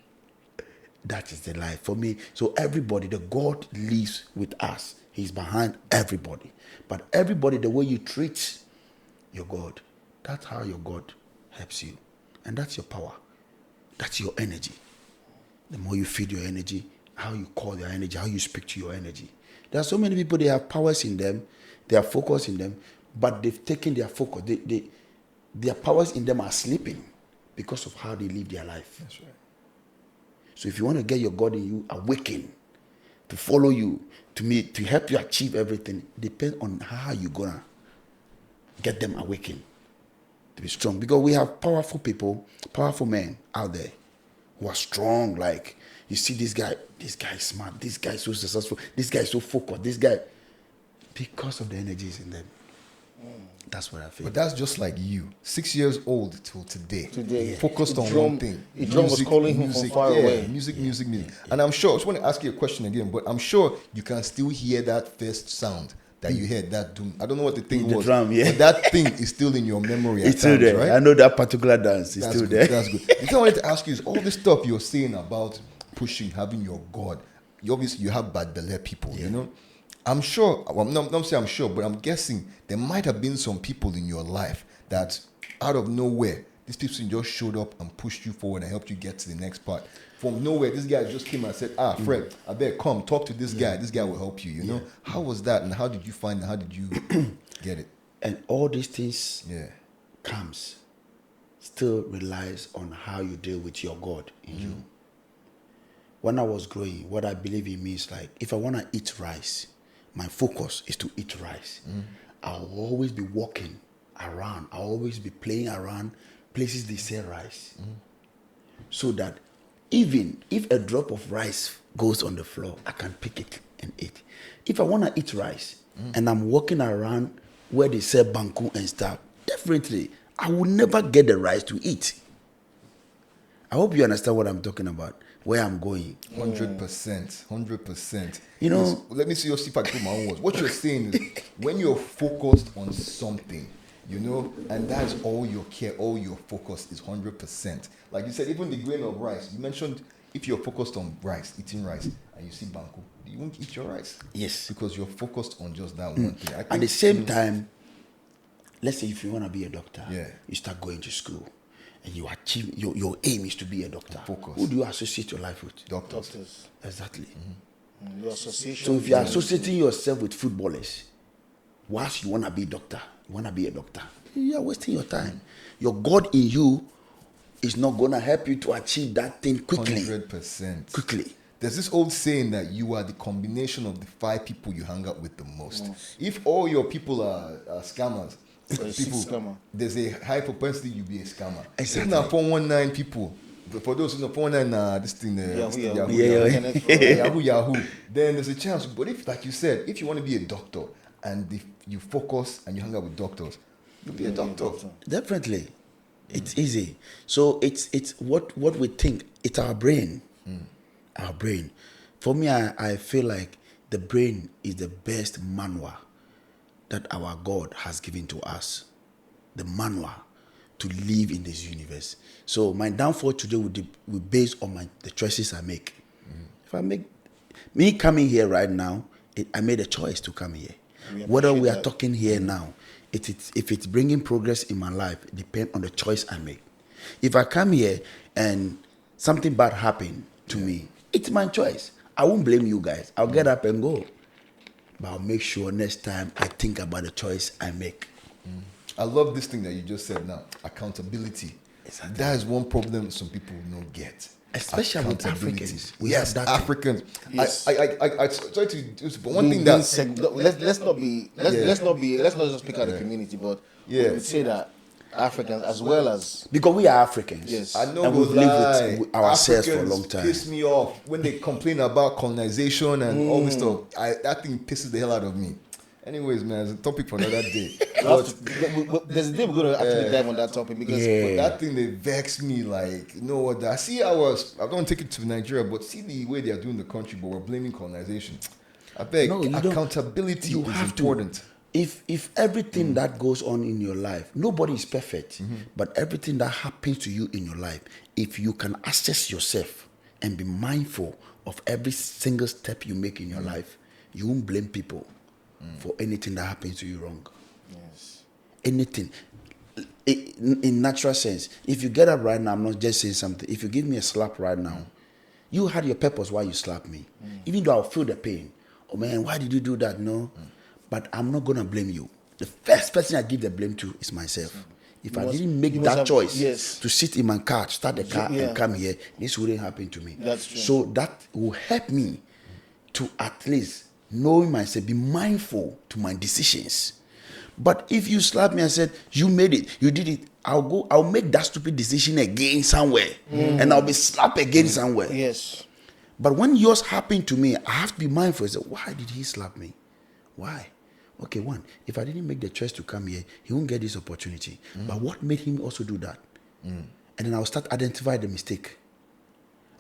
That is the life for me. So everybody, the God lives with us. He's behind everybody. But everybody, the way you treat your God, that's how your God helps you. And that's your power. That's your energy. The more you feed your energy, how you call your energy, how you speak to your energy. There are so many people, they have powers in them, they have focus in them, but they've taken their focus. Their powers in them are sleeping because of how they live their life. That's right. So if you want to get your God in you awaken, to follow you, to help you achieve everything, depends on how you're going to get them awakened, to be strong. Because we have powerful people, powerful men out there who are strong. Like, you see this guy is smart, this guy is so successful, this guy is so focused, this guy, because of the energies in them. That's what I feel. But that's just like you, 6 years old till today, yeah. Focused on one thing. The drum was calling him from far away. Music. And I'm sure, I just want to ask you a question again, but I'm sure you can still hear that first sound that you heard, that doom. I don't know what the thing was. Drum, yeah. But that thing is still in your memory. It's still there. Right? I know that particular dance is still good. there. That's good. The thing I wanted to ask you is all this stuff you're saying about pushing, having your God. You have bad belly people, you know. I'm sure, well, I'm not saying I'm sure, but I'm guessing there might have been some people in your life that out of nowhere, these people just showed up and pushed you forward and helped you get to the next part. From nowhere, this guy just came and said, Fred, I better come, talk to this guy. This guy will help you, you know. How was that, and how did you find it? How did you get it? And all these things still relies on how you deal with your God in you. when I was growing, what I believe in me is like, if I want to eat rice, my focus is to eat rice. I'll always be walking around. I'll always be playing around places they sell rice. So that even if a drop of rice goes on the floor, I can pick it and eat. If I want to eat rice and I'm walking around where they sell banku and stuff, definitely I will never get the rice to eat. I hope you understand what I'm talking about, where I'm going. 100%. You know, Let me see your if I put my own words. What you're saying is when you're focused on something, you know, and that's all your care, all your focus is 100%. Like you said, even the grain of rice, you mentioned if you're focused on rice, eating rice, and you see banku, you won't eat your rice. Yes. Because you're focused on just that one thing. I At the same time, let's say if you want to be a doctor, Yeah. you start going to school and you achieve, your aim is to be a doctor. Focus. Who do you associate your life with? doctors. Exactly. Your association. So if you're associating yourself with footballers, whilst you want to be a doctor, you're wasting your time. Your God in you is not going to help you to achieve that thing quickly. 100%. Quickly. There's this old saying that you are the combination of the 5 people you hang out with the most. If all your people are scammers, there's a high propensity you'll be a scammer. Exactly. Now 419 people, for those who know 419, this thing there, Yahoo. Then there's a chance. But if, like you said, if you want to be a doctor and if you focus and you hang out with doctors, you'll be a doctor. Definitely. It's easy. So it's what we think. It's our brain. Our brain. For me, I feel like the brain is the best manual that our God has given to us. The manual to live in this universe. So my downfall today will be based on the choices I make. If I make me coming here right now, I made a choice to come here. Whether we are talking here now, if it's bringing progress in my life, it depends on the choice I make. If I come here and something bad happened to me, it's my choice. I won't blame you guys. I'll get up and go. But I'll make sure next time I think about the choice I make. I love this thing that you just said now, accountability. Exactly. That is one problem some people don't get. Especially with Africans. Yes, Africans. Yes. I try to do, but one thing that let's not just pick out the community, but we would say that Africans as well as Because we are Africans. Yes. I know And we've lived with ourselves for a long time. Piss me off when they complain about colonization and all this stuff. That thing pisses the hell out of me. Anyways, man, it's a topic for another day. there's a day we're going to actually dive on that topic because That thing they vex me, like, you know what? I don't take it to Nigeria, but see the way they are doing the country, but we're blaming colonization. I beg, accountability is important. If everything that goes on in your life, nobody is perfect, but everything that happens to you in your life, if you can assess yourself and be mindful of every single step you make in your life, you won't blame people for anything that happens to you wrong. yes. Anything. In natural sense, if you get up right now, I'm not just saying something. If you give me a slap right now, you had your purpose why you slapped me. Even though I'll feel the pain. Oh man, why did you do that? No. But I'm not going to blame you. The first person I give the blame to is myself. If I didn't make that choice to sit in my car, start the car and come here, this wouldn't happen to me. That's true. So that will help me to at least knowing myself, be mindful to my decisions. But if you slap me and said, you made it, you did it, I'll make that stupid decision again somewhere. And I'll be slapped again somewhere. Yes. But when yours happened to me, I have to be mindful. I say, why did he slap me? Why? Okay, one, if I didn't make the choice to come here, he won't get this opportunity. But what made him also do that? And then I'll start identifying the mistake.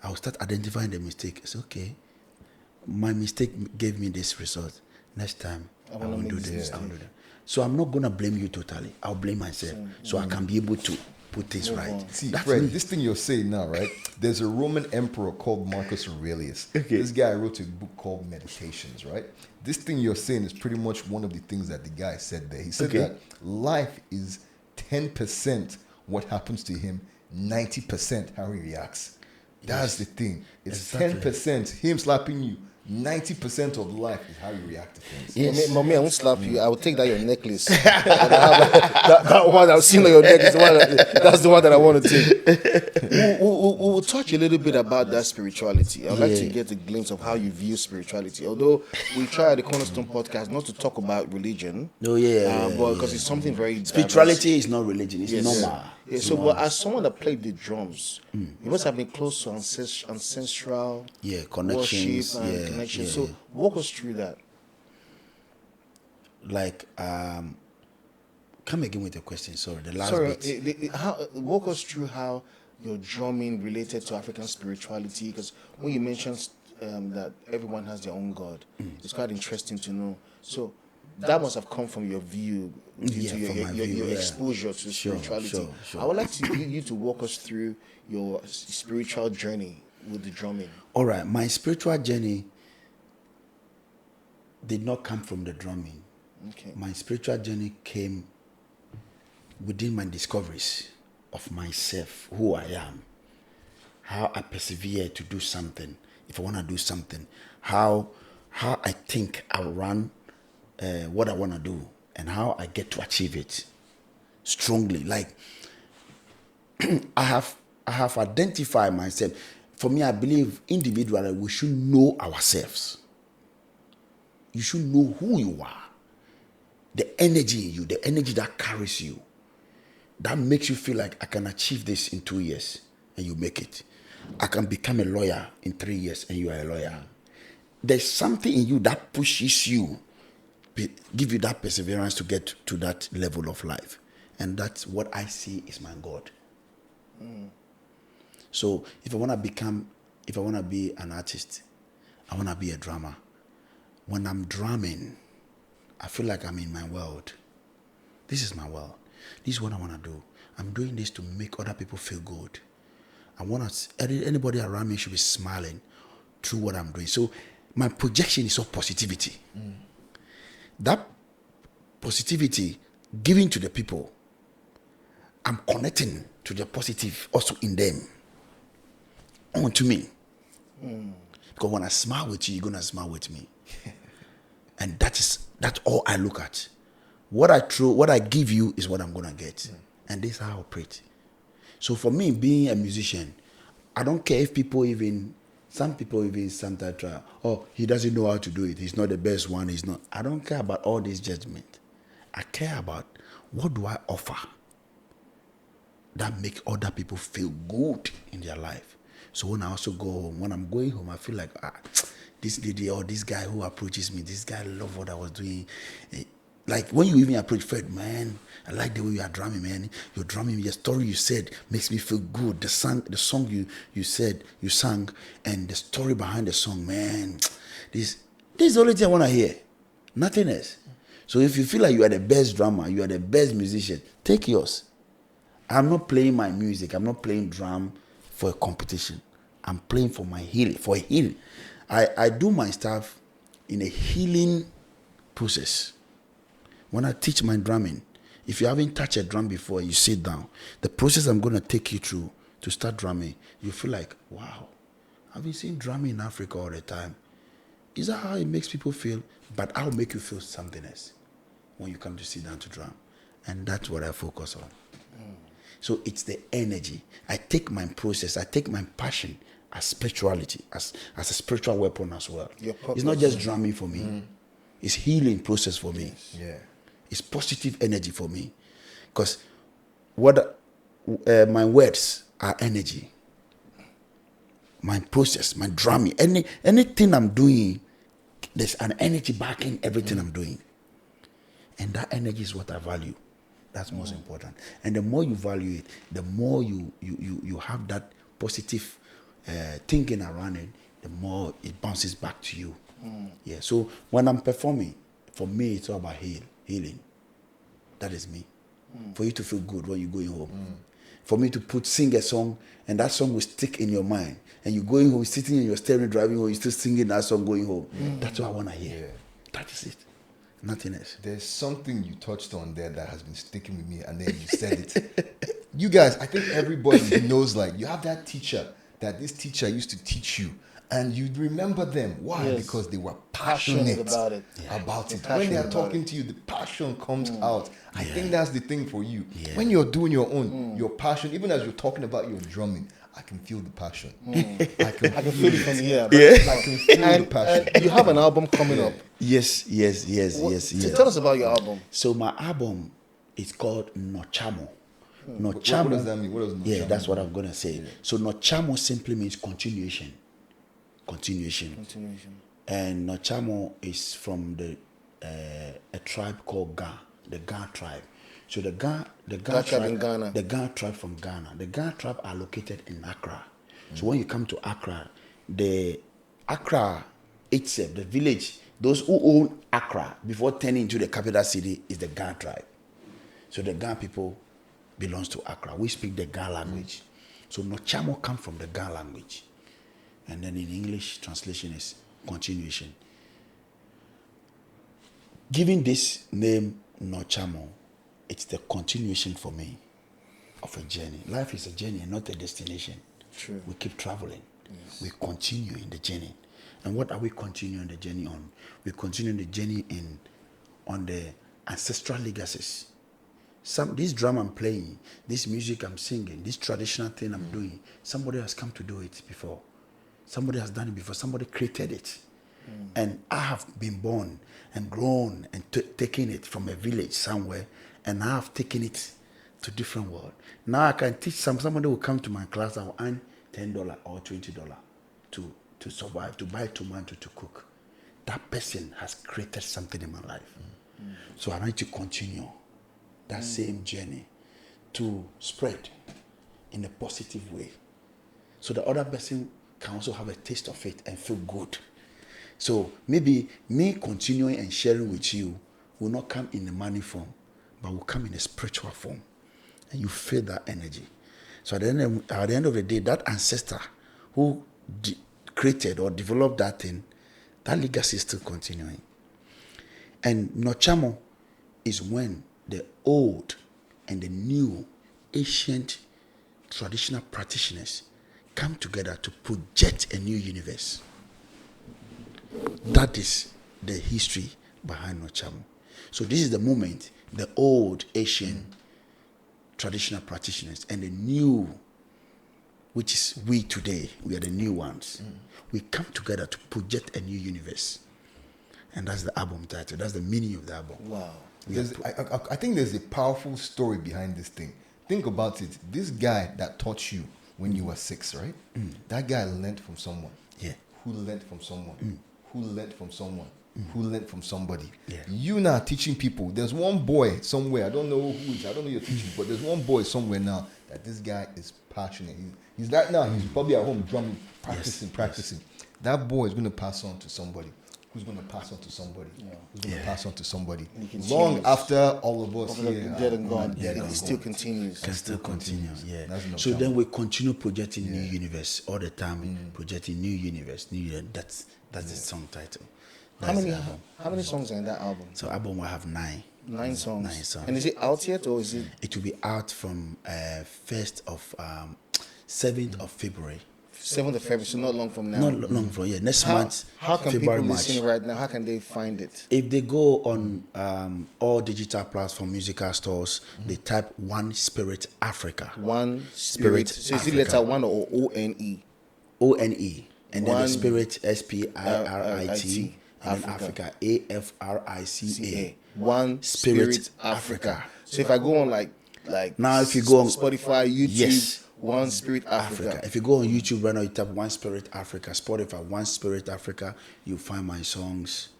I say, okay, my mistake gave me this result. Next time, I won't do this. I won't do that. So I'm not going to blame you totally. I'll blame myself. So I can be able to put things right. See, That's Fred, me. this thing you're saying now, right? There's a Roman emperor called Marcus Aurelius. Okay. This guy wrote a book called Meditations, right? This thing you're saying is pretty much one of the things that the guy said there. He said that life is 10% what happens to him, 90% how he reacts. That's the thing. It's Exactly. 10% him slapping you, 90% of life is how you react to things. Yes. Mommy, I won't slap you. I will take that your necklace. And I have, that one I've seen on your neck is the one. That's the one that I want to take. We'll touch a little bit about that spirituality. I'd like to get a glimpse of how you view spirituality. Although we try at the Cornerstone Podcast not to talk about religion. Oh but because it's something very spirituality is not religion. It's normal. Yeah, so, but as someone that played the drums, you must have been close to ancestral connections. worship and connection. So, walk us through that. Like, come again with your question. Sorry, the last bit. Walk us through how your drumming related to African spirituality. Because when you mentioned that everyone has their own God, it's quite interesting to know. So, that must have come from your view, due to your exposure to spirituality. Sure. I would like you to walk us through your spiritual journey with the drumming. All right, my spiritual journey did not come from the drumming. Okay. My spiritual journey came within my discoveries of myself, who I am, how I persevere to do something. If I want to do something, how I think I run what I want to do, and how I get to achieve it strongly. Like I have identified myself. For me, I believe individually we should know ourselves. You should know who you are. The energy in you, the energy that carries you, that makes you feel like I can achieve this in 2 years, and you make it. I can become a lawyer in 3 years, and you are a lawyer. There's something in you that pushes you, give you that perseverance to get to that level of life. And that's what I see is my God. So if I want to be an artist, I want to be a drummer. When I'm drumming, I feel like I'm in my world. This is my world. This is what I want to do. I'm doing this to make other people feel good. I want anybody around me should be smiling through what I'm doing. So my projection is of positivity. That positivity given to the people, I'm connecting to the positive also in them, onto me. Because when I smile with you, you're gonna smile with me. And that's all I look at. What I give you is what I'm gonna get. And this is how I operate. So for me, being a musician, I don't care if some people even sometimes try, he doesn't know how to do it. He's not the best one. He's not. I don't care about all this judgment. I care about what do I offer that make other people feel good in their life. So when I also go home, when I'm going home, I feel like, this lady or this guy who approaches me, this guy love what I was doing. Like when you even approach Fred, man, I like the way you are drumming, man. You're drumming, your story you said makes me feel good. The song you said, you sang, and the story behind the song, man. This is the only thing I want to hear. Nothing else. So if you feel like you are the best drummer, you are the best musician, take yours. I'm not playing my music. I'm not playing drum for a competition. I'm playing for my healing, for a healing. I do my stuff in a healing process. When I teach my drumming, if you haven't touched a drum before, you sit down. The process I'm going to take you through to start drumming, you feel like, wow, I've been seeing drumming in Africa all the time. Is that how it makes people feel? But I'll make you feel something else when you come to sit down to drum. And that's what I focus on. So it's the energy. I take my process, I take my passion as spirituality, as a spiritual weapon as well. It's not just drumming for me. It's healing process for me. Yeah. It's positive energy for me. Because my words are energy. My process, my drumming, anything I'm doing, there's an energy backing everything I'm doing. And that energy is what I value. That's most important. And the more you value it, the more you have that positive thinking around it, the more it bounces back to you. Yeah. So when I'm performing, for me, it's all about healing. That is me. For you to feel good when you're going home. For me to sing a song, and that song will stick in your mind. And you're going home, sitting in your steering, driving home, you're still singing that song going home. That's what I want to hear. Yeah. That is it. Nothing else. There's something you touched on there that has been sticking with me, and then you said it. You guys, I think everybody knows, like, you have that teacher that this teacher used to teach you, and you remember them. Why? Yes. Because they were passionate about it. about it. Passionate When they are about talking it. to you, the passion comes out. I think that's the thing for you. Yeah. When you're doing your own, your passion, even as you're talking about your drumming, I can feel the passion. I can feel it from here. I can feel the And passion. you have an album coming up. Yes. Tell us about your album. So my album is called Nochamo. What does that mean? What does Yeah, Nochamo that's what mean? I'm gonna say. So Nochamo simply means continuation. Continuation. And Nochamo is from the a tribe called Ga, the Ga tribe. So the Ga tribe in Ghana. The Ga tribe from Ghana. The Ga tribe are located in Accra. So when you come to Accra, the Accra itself, the village, those who own Accra before turning into the capital city is the Ga tribe. So the Ga people belongs to Accra. We speak the Ga language. So Nochamo comes from the Ga language. And then in English, translation is continuation. Giving this name Nochamo, it's the continuation for me of a journey. Life is a journey and not a destination. True. We keep traveling. Yes. We continue in the journey. And what are we continuing the journey on? We continue the journey on the ancestral legacies. This drum I'm playing, this music I'm singing, this traditional thing I'm doing, somebody has come to do it before. Somebody has done it before. Somebody created it. And I have been born and grown and taken it from a village somewhere, and I have taken it to different world. Now I can teach somebody will come to my class, I will earn $10 or $20 to survive, to buy tomato to cook. That person has created something in my life. So I need to continue that same journey to spread in a positive way. So the other person can also have a taste of it and feel good. So maybe me continuing and sharing with you will not come in the money form, but will come in a spiritual form. And you feel that energy. So at the end of the day, that ancestor who created or developed that thing, that legacy is still continuing. And Nochamo is when the old and the new ancient traditional practitioners come together to project a new universe. That is the history behind Nochamo. So this is the moment the old ancient traditional practitioners and the new, which is we today, we are the new ones. We come together to project a new universe. And that's the album title. That's the meaning of the album. Wow. I think there's a powerful story behind this thing. Think about it. This guy that taught you when you were 6, right? That guy learned from someone. Yeah. Who learned from someone. Who learned from someone. Who learned from somebody. Yeah. You now teaching people. There's one boy somewhere. I don't know who is. I don't know your teaching, but there's one boy somewhere now that this guy is passionate. He's right now. He's probably at home drumming, practicing. That boy is going to pass on to somebody. Who's going to pass on to somebody? Who's going to pass on to somebody? Long after all of us here dead and gone. it still continues. Can still continue. Yeah. That's So Nochamo. then we continue projecting new universe all the time. Projecting new universe. That's the song title. How That's many the album. how many songs are in that album? So album will have 9. 9 songs. 9 songs. And is it out yet or is it? It will be out from 7th of February. 7th of February, so not long from now. Not long from next month. How can February, people March. listen right now? How can they find it? If they go on all digital platform musical stores, they type One Spirit Africa. One Spirit. So is it letter 1 or O-N-E? O-N-E. And then One the Spirit, S-P-I-R-I-T. And then Africa. Africa, A-F-R-I-C-A. One Spirit Africa. So if I go on like Now if you go on Spotify, YouTube, Yes. One Spirit Africa. If you go on YouTube right now, you type One Spirit Africa, Spotify, One Spirit Africa, you'll find my songs,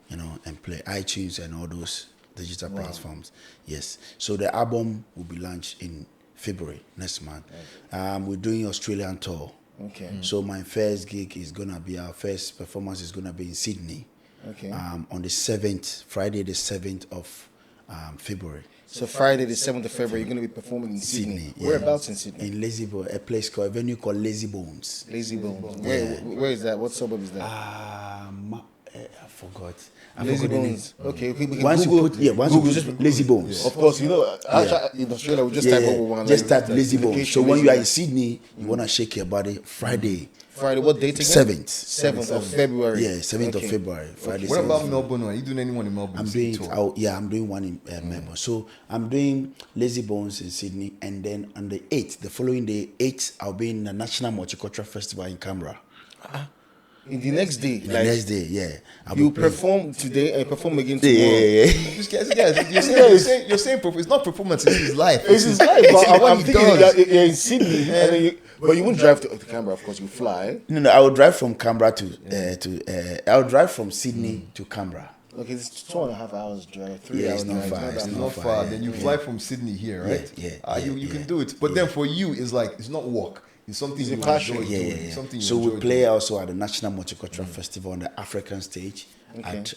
and play iTunes and all those digital platforms. Yes. So the album will be launched in February next month. We're doing Australian tour. Okay. So my first gig is gonna be our first performance is gonna be in Sydney. Okay. On the 7th, Friday the 7th of February. So Friday the 7th of February, you're going to be performing in Sydney. yeah. Whereabouts in Sydney? In Lazy Bones, a venue called Lazy Bones. Lazy Bones. Where is that? What suburb is that? I forgot. Lazy the name. Bones. Okay, we can Once Google, you put once you put Lazy Bones. Of course, in Australia, we just type what we want. Just like, type Lazy Bones. location, So when Lazy you are in Bones. Sydney, you wanna shake your body Friday. Friday, what date again? 7th of February. Yeah, 7th Okay. of February. Friday. What 7th. about Melbourne? Are you doing anyone in Melbourne? I'm doing I'm doing one in Melbourne. So I'm doing Lazy Bones in Sydney, and then on the 8th, the following day, 8th, I'll be in the National Multicultural Festival in Canberra. In the next day, The next day, yeah. I'll you be playing. perform today and perform again tomorrow. Yeah. You're saying it's not performance, it's his life. It's his life. But what I'm he thinking does. you're in Sydney, and then but you won't drive to Canberra, of course. You fly. No, I will drive from Canberra I will drive from Sydney to Canberra. Okay, it's 2.5 hours drive. 3 Yeah, hours it's not drive. far, that it's much. Not far. Then you fly from Sydney here, right? You can do it. But then for you, it's like it's not work. It's something It's a you passion. enjoy Yeah, doing. yeah, yeah. Something you So we enjoy play doing. also at the National Multicultural Festival on the African stage at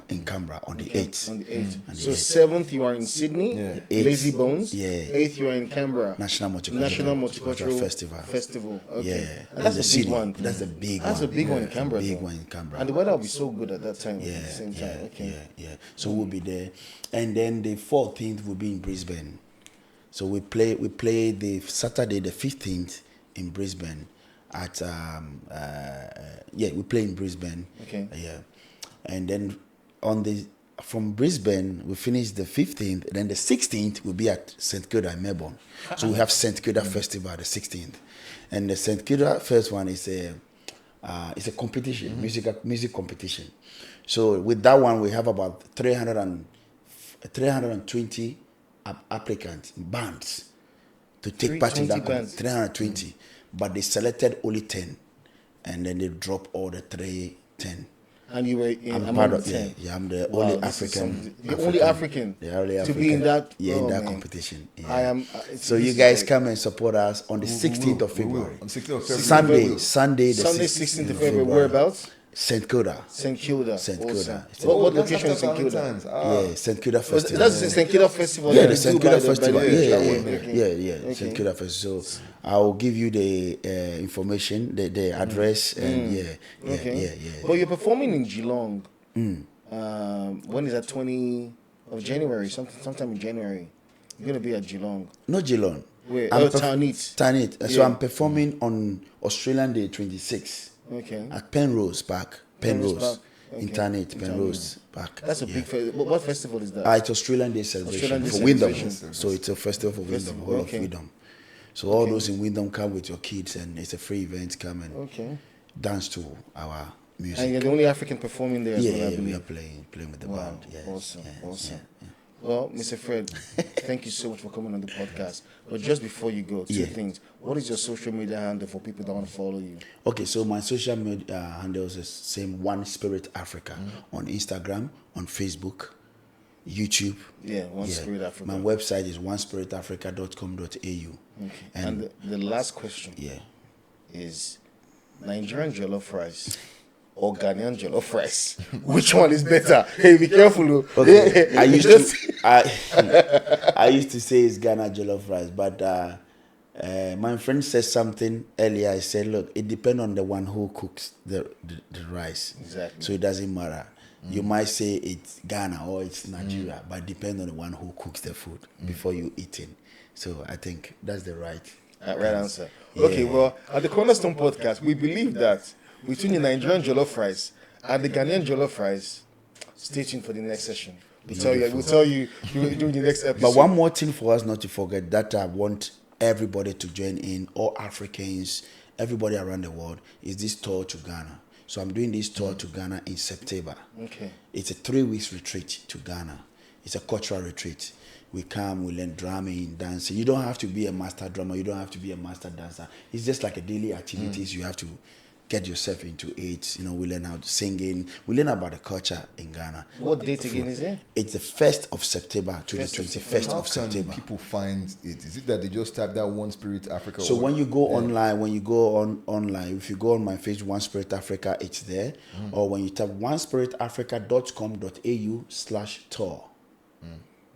in Canberra on the 8th. On the 8th. On the So 8th. 7th you are in Sydney, Yeah. Lazy Bones. Yeah. 8th you are in Canberra. National Multicultural, National Multicultural Festival. Okay. Yeah, And that's in a the big city. one. That's a big one. That's a big one in Canberra. Big though. one in Canberra. And the weather will be so good at that time. Yeah, At the same time. Okay. yeah. So we'll be there, and then the 14th will be in Brisbane. So we play the Saturday the 15th in Brisbane at we play in Brisbane. Okay. Yeah, and then from Brisbane we finish the 15th. Then the 16th will be at St Kilda in Melbourne. So we have St Kilda Festival the 16th, and the St Kilda first one is it's a competition, music competition. So with that one, we have about 320 applicants, bands, to take part in that 320. But they selected only 10, and then they drop all the 10. And you were in I'm part among of the 10. Yeah, I'm the Wow, only this is African. the only African The only to African be in that. in that man. competition. Yeah. I am. So you guys come and support us on the 16th of We will. February. On 16th of February. Sunday, the Sunday, 16th of February. Whereabouts? St Kilda. St Kilda. St Awesome. Kilda. What That's location is after St Kilda? Valentine's. Yeah, St Kilda Festival. That's the St Kilda Festival. Yeah, that the they St do Kilda by the- Festival. by the- Yeah, Okay. St Kilda Festival. So I'll give you the information, the address, and yeah. But you're performing in Geelong. When is that? 20 of January. Sometime in January. You're gonna be at Geelong. Not Geelong. Where? I'm Tarnit. Tarnit. So Yeah. I'm performing on Australian Day 26 Okay. at Penrose Park. Penrose Penrose. Park. In Okay. Tarnit, Penrose Park. That's a Yeah. big festival. What festival is that? It's Australian Day celebration Australian Day for Wyndham. celebration. So it's a festival for Wyndham, Festival, whole okay. of Wyndham. So all those in Wyndham come with your kids, and it's a free event. Come and Okay. dance to our music. And you're the only African performing there as well, I Yeah, we believe. are playing with the Wow. band. Yeah, Awesome. yeah, Awesome. yeah. Well, Mr. Fred, thank you so much for coming on the podcast. But just before you go, two things. What is your social media handle for people that want to follow you? Okay, so my social media handles is same One Spirit Africa on Instagram, on Facebook, YouTube. Yeah, One Spirit Africa. My website is onespiritafrica.com.au. Okay. And the last question is Nigerian jollof rice or Ghanaian jollof rice? Which one is better? Hey, be careful. Okay, I used to say it's Ghana jollof rice, but my friend said something earlier. I said, look, it depends on the one who cooks the rice. Exactly. So it doesn't matter. You might say it's Ghana or it's Nigeria, but it depends on the one who cooks the food before you eat it. So I think that's the right answer. Okay, well, at the Cornerstone Podcast, we believe that between the Nigerian jollof rice and the Ghanaian jollof rice, stay tuned for the next session. We'll tell you during the next episode. But one more thing for us not to forget that I want everybody to join in, all Africans, everybody around the world, is this tour to Ghana. So I'm doing this tour to Ghana in September. Okay. It's a 3 weeks retreat to Ghana. It's a cultural retreat. We come, we learn drumming, dancing. You don't have to be a master drummer. You don't have to be a master dancer. It's just like a daily activities. You have to get yourself into it. We learn how to singing. We learn about the culture in Ghana. What date again is it? It's the 1st of September to the 21st How of can September. people find it? Is it that they just type that One Spirit Africa? So when you go online, online, if you go on my page, One Spirit Africa, it's there. Or when you type onespiritafrica.com.au/tour.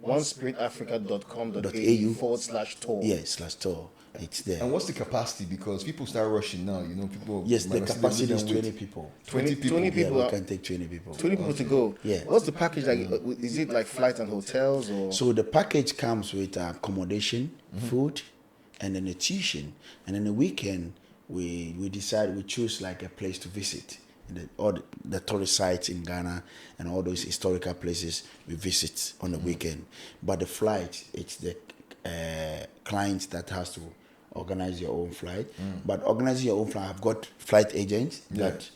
onespiritafrica.com.au/tour. Yeah, /tour. It's there. And what's the capacity? Because people start rushing now. You know, people. Yes, the might see them capacity is with 20 people. 20 people. 20 Yeah, people. we can take 20 people. 20 people to go. Yeah. What's the package like? Is it like flight and hotels or? So the package comes with accommodation, food, and then a tuition. And then the weekend, we choose like a place to visit. All the tourist sites in Ghana and all those historical places we visit on the weekend. But the flight, it's the client that has to organize your own flight. But organizing your own flight, I've got flight agents that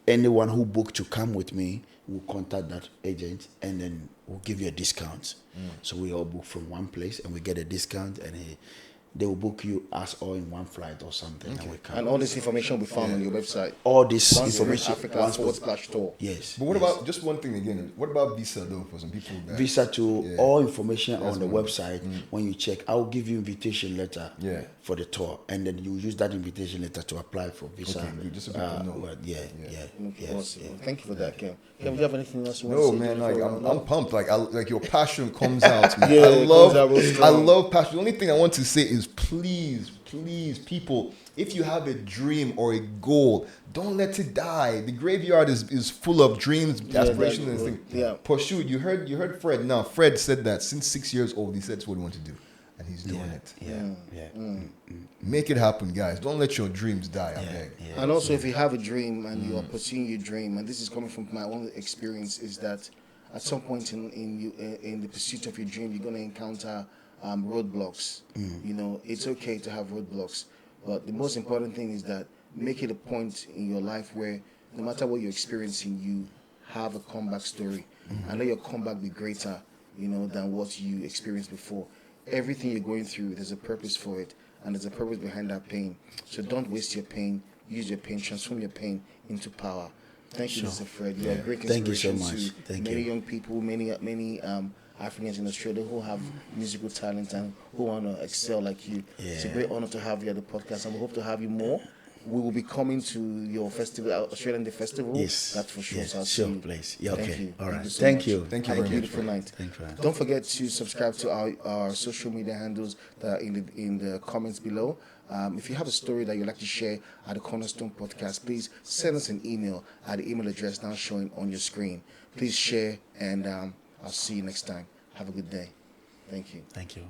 anyone who booked to come with me will contact that agent and then we'll give you a discount. So we all book from one place and we get a discount and they will book you us all in one flight or something. And we come. And all this information will be found on your website. All this Once information. Africa/tour. Yes. But what about just one thing again? What about visa though for some people? Visa to all information on the website. When you check, I'll give you invitation letter for the tour, and then you use that invitation letter to apply for visa. Okay, good. Just so people know. Well, Awesome. Thank you for that, Ken. Ken, do you have anything else you want No to say? man, before like we I'm round up? pumped. Like your passion comes out, man. Yeah, I it comes out real love strong. passion. The only thing I want to say is please, people, if you have a dream or a goal, don't let it die. The graveyard is full of dreams, aspirations, and things. Yeah. Pursue it. You heard Fred. Now Fred said that since 6 years old, he said that's what he wanted to do, and he's doing it. Make it happen, guys. Don't let your dreams die. I beg. And also, if you have a dream and you are pursuing your dream, and this is coming from my own experience, is that at some point in the pursuit of your dream, you're going to encounter roadblocks. You know, it's okay to have roadblocks, but the most important thing is that make it a point in your life where no matter what you're experiencing, you have a comeback story, and let your comeback be greater, you know, than what you experienced before. Everything you're going through, there's a purpose for it, and there's a purpose behind that pain. So don't waste your pain. Use your pain. Transform your pain into power. Thank you, Mr. Fred. You are a great Thank you so inspiration much. to Thank many you. young people, many Africans in Australia who have musical talent and who want to excel like you. It's a great honor to have you at the podcast, and we hope to have you more. We will be coming to your festival, Australian Day Festival. Yes. That's for sure. Yes, So I'll sure, see you. please. Yeah, Thank okay. you. All right. So Thank much. you. Thank you Have a very much. beautiful night. Thank you. Don't forget to subscribe to our social media handles that are in the comments below. If you have a story that you'd like to share at the Cornerstone Podcast, please send us an email at the email address now showing on your screen. Please share, and I'll see you next time. Have a good day. Thank you. Thank you.